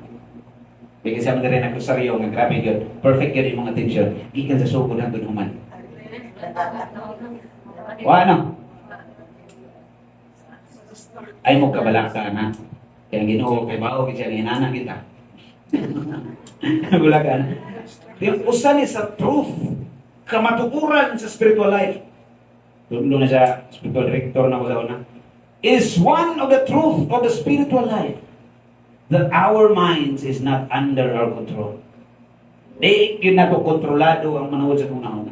Bigyan sa mga rin ang kusaryo, nga grabe yun, perfect yun yung mga attention. Ikan sa sugod ng tunuman. Ano? Ay mo kabalaksa na. Kaya Ginoo kay bao kay siya hinana kita. Bulagan. Yung usan is sa truth. Kamatukuran sa spiritual life. Doon na siya, spiritual director na ko na. Is one of the truth of the spiritual life. That our minds is not under our control. Di yun na to kontrolado ang manood sa tunahon.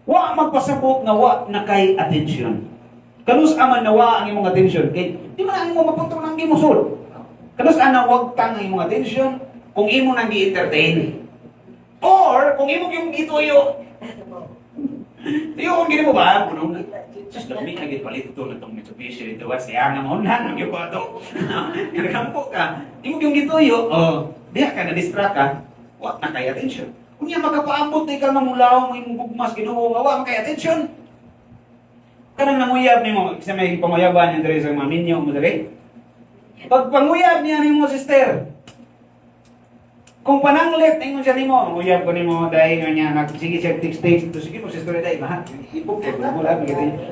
Wa magpasabot nga wa na kay attention. Kanus aman nawa ang imong attention. Kay di man ang imong mapunto nang gimusol. Kanus ana wag tang imong attention kung imo nang gi-entertain. Or kung imo yung gituyo. Tiyo kung gini mo ba? Punong just lami na gipalit ito na itong Mitsubishi ito. Siya nga mo na nang yung kwato. Kinakampo ka. Imo yung gituyo. Diya ka na-distract ka. Wa na kay attention. Kung yan makapaambot na ikaw mamulaw mo imong bugmas Ginoo, wa kay attention. Kanang nanguyab ni mo, kasi may panguyaban yung dere sa mga minyo mo dere. Pag panguyab niya ni mo, sister, kung pananglit, ingon siya ni mo, manguyab ko ni mo, dahil nga niya, sige siya text, to sige mo, sister, dahil, mahal, ipog, mula,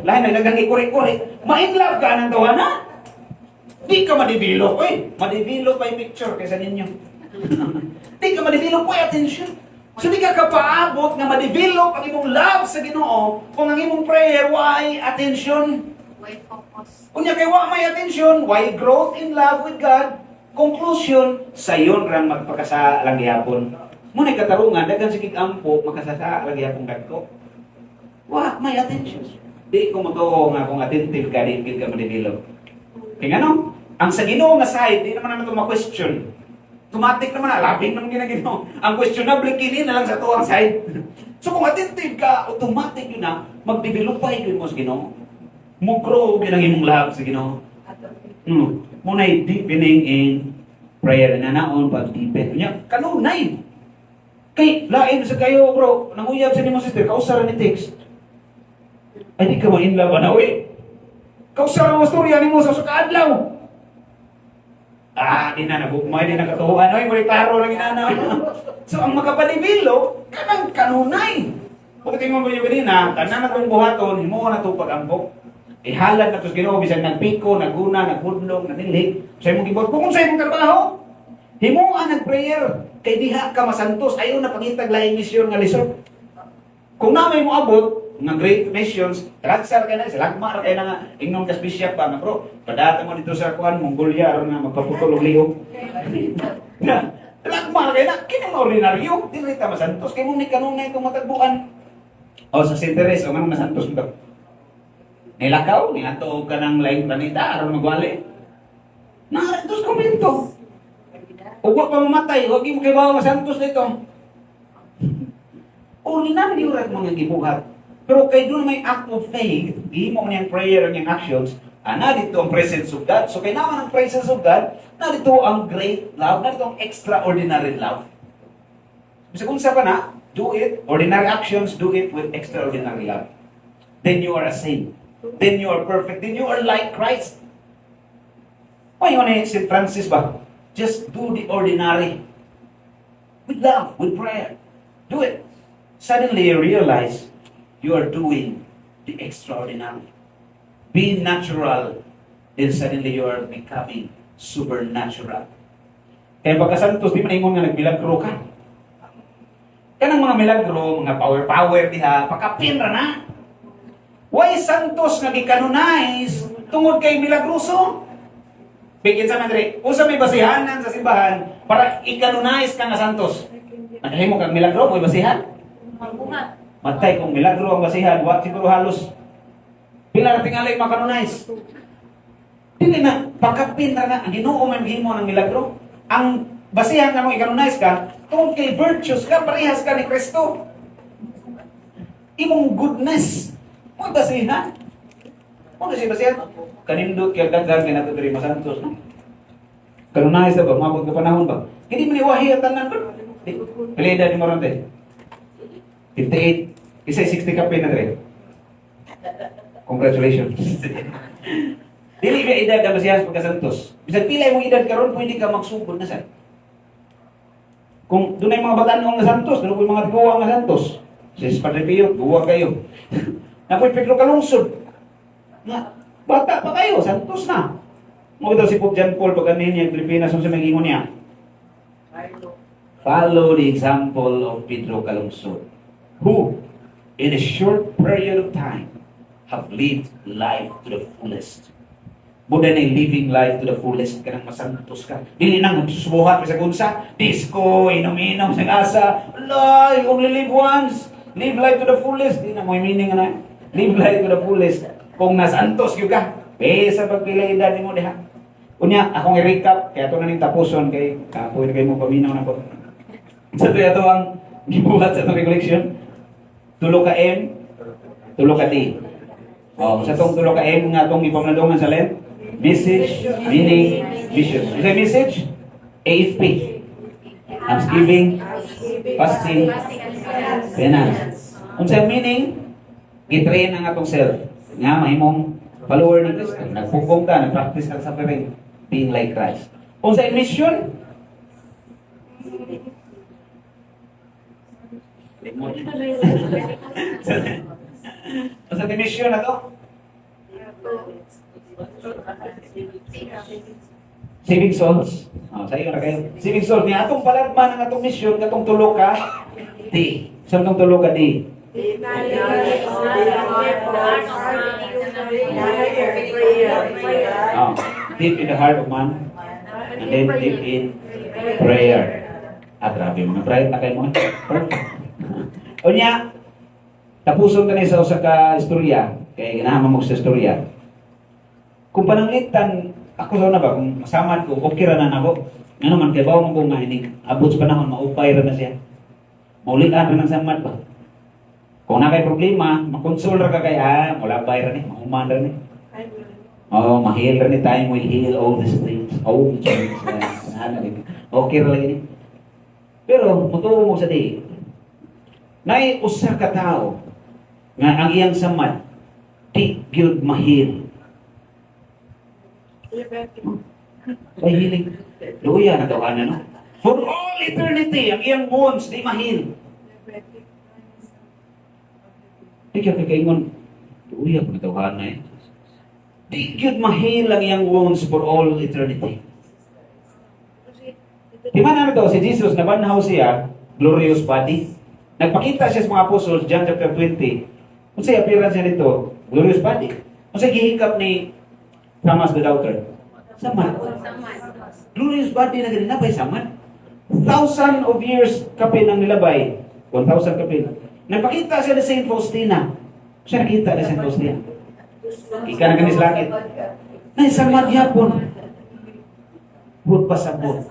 lahat nagdagang ikuri-kuri, ma-inlove ka ng tawana. Di ka madibilog, madibilog pa yung picture kaysa ninyo. Di ka madibilog, attention. So di ka kapaabot nga ma-develop ang imong love sa Ginoo kung ang imong prayer why attention. Why focus? Kunya kay wa may attention, why growth in love with God? Conclusion, sayon rang magpakasa lang gihapon. Muna katarungan daghan sige ampo makasasa lang gihapon kadto. Wa may attention. di ko matuo nga kung attentive ka, di ka ma-develop. Kaya ano? Ang sa Ginoo nga side, di naman naman ito ma-question. Automatic naman na, labing naman ginagino. Ang questionable kini na lang sa tuwang side. So kung attentive ka, automatic yun na, mag-develop pa yun mo sa Ginoo. Mo-grow yun ang imong love sa Ginoo. Muna'y deepening in prayer na naon, pag-deepen. Kanunay. Kay, lain sa kayo, bro. Nanguyab sa ni mo sister, kausaran ni text. Ay, di ka ma-inlove, anawi. Kausaran mo storya ni mo sa kaadlaw. Di na nabukmay, di na katuhuan. Ay, may klaro lang inanaw. So, ang makapanibilo, kanang kanunay. Kung tingnan mo yung ganina, tanan na itong buhaton, himuha na itong pag-ampok. Ihalad na ito sa Ginoo, bisan nagpiko, naguna, naghudlong, nanilig. Sa imong gibot, kung sa imong trabaho, himuha nag-prayer. Kay diha ka masantos, ayaw na pangitag laing misyon nga lisod. Kung namay mo abot, nga great missions, transfer ka na, silagmar kayo na nga, ingnon ka bishop pa, nga bro, padata mo dito sa kuhan, Mongolia, aron nga magpaputulog liyo. Silagmar kayo na, kinang ordinaryo, di rin ka masantos, kay mo ni kanunay itong matagbuan. O sa Sinteres, o nga masantos mo. Nilakaw, nilatog ka ng laing planeta, aron magwali. Nakarantos komento. Huwag pa mamatay, huwag mo kayo bawa masantos nito. O, ni namin yung mga gibuhat. Pero kayo doon may act of faith, hindi mo niyang prayer ang yung actions, narito ang presence of God. So kayo naman ang presence of God, narito ang great love, narito ang extraordinary love. Bisa kung saan pa na, do it, ordinary actions, do it with extraordinary love. Then you are a saint. Then you are perfect. Then you are like Christ. O yun eh, St. Francis ba? Just do the ordinary. With love, with prayer. Do it. Suddenly you realize you are doing the extraordinary. Be natural, then suddenly you are becoming supernatural. Kaya pagkasantos, di man ingon nga nagmilagro ka. Kanang mga milagro, mga power diha, pakapin ra na. Why santos nga gikanonize tungod kay milagroso? Bigyan sa Madre, usa may basihanan sa simbahan para i-canonize ka nga santos. Nakahimo kang milagro, may basihan? Matay kung milagro ang basihan, wa siguro halos pila ra tingali makanonize. Dili na pakapin ra na ang Ginoo man gihimo ng milagro. Ang basihan nga mo i-canonize ka, tungod kay virtues ka, parehas ka ni Kristo. Imong goodness, mo basihan. Mo kasi basihan. Kanindot kaya dagdag na ito diri masantos, no? Canonize ba? Mabot ka panahon ba? Hindi man iwahi ang tanan ba? Pila edad ni Morante? 58. Isa'y 60 ka na diri. Congratulations. Dili ba edad na masiyas pagkasantos? Bisag pila yung edad karon pwede ka magsugod na sa. Kung doon ay mga bataan nga santos, doon yung mga guwa nga santos. Si Padre Pio, guwa kayo. Napoy Pedro kalungsod. Na, bata pa kayo, santos na. Mo daw si Pope John Paul pag anin niya Pilipinas sa mga ingon niya. Follow the example of Pedro Calungsod, who in a short period of time have lived life to the fullest. Buda na living life to the fullest, kanang masantos ka. Dili nang susubuhat sa kunsa, disco, inom-inom sa asa. Allah, you only live once. Live life to the fullest. Di na mo meaning na. Live life to the fullest. Kung nasantos yun ka, sa pagpila edad mo diha. Unya, akong i-recap, kaya ito na ning tapuson kay pwede kayo mo paminaw na po. Sa ito ang gibuhat sa itong recollection. Tulo ka M, tulo ka T. Sa itong tulo ka M nga itong ipamnalungan sa Lent, message, meaning, vision. Isa message? AFP. Thanksgiving, fasting, penance. Kung sa meaning, gitrain ang atong self. Nga, mahimong follower ni Kristo. Nagpugong ka, nag-practice ka sa suffering, being like Christ. Kung sa mission, sa mission na to, saving souls. Sa iyo na kayo. Saving souls. Ni atong palagman ang atong mission, katong tulo ka, D. Saan kang tulo ka, D? Deep in the heart of man, and then deep in prayer. Grabe, mga bright na kayo mo. Perfect. O niya, tapuson ka na sa usa ka istorya. Kaya ganahan mo sa storya. Kung pananglitan, ako sa una ba, kung masamad ko, okay ra na ako. Ano man, kaya bawa mo kung nga ini, abot sa panahon, maupay ra na siya. Maulitan ra ng samad ba? Kung na kay problema, makonsol ra ka kay, mulabay ra ni, mahuman ra ni. Oh, mahil ra ni, time will heal all these things. Oh, things. Okay ra lagi ni. Pero, mutuo mo sa di, nay usa ka tao, nga ang iyang samad, di gyud mahil. Ay, hiling. Luya na tawanan, no? For all eternity, ang iyang wounds, di mahil. Di kaya kakaingon, luya na tawanan eh. Di gyud mahil ang iyang wounds for all eternity. Di man ano daw, si Jesus, nabanhaw siya, glorious body. Nagpakita siya sa mga apostles, John chapter 20. Kung sa'y appearance niya nito, glorious body. Kung sa'y gihikap ni Thomas the Doubter, samad. Glorious body na ganun, nabay samad. 1,000 of years kapin ang nilabay. 1,000 kapin. Nagpakita siya ni Saint Faustina. Siya nakita ni Saint Faustina. Ika na kanis langit. Nay, samad yapon. Bud pasabot.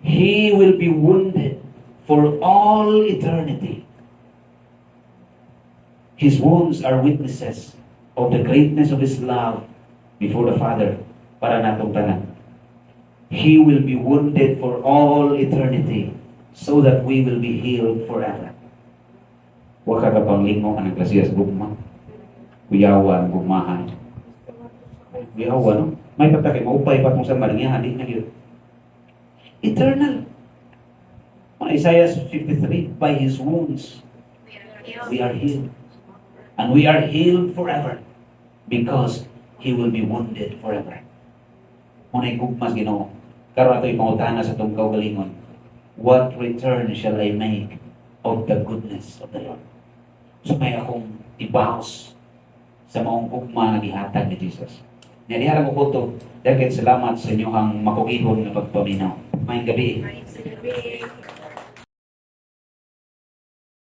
He will be wounded for all eternity. His wounds are witnesses of the greatness of His love before the Father para natong tanan. He will be wounded for all eternity so that we will be healed forever. Huwag ka kapanglingo ka ng klasiyas gugma. Uyawan, gugmahan. Uyawan, no? May patakay, maupay pa kung saan malangihan, di na yun. Eternal. Isaiah 53, by His wounds, we are healed. And we are healed forever because He will be wounded forever. Muna'y gugmas Ginoo. Karon ato'y pangutana sa itong kaugalingon. What return shall I make of the goodness of the Lord? So may akong ibaos sa maong gugma na gihatag ni Jesus. Naniharang ko po ito. Dahil salamat sa inyo ang makugihon na pagpaminaw. Mayang gabi.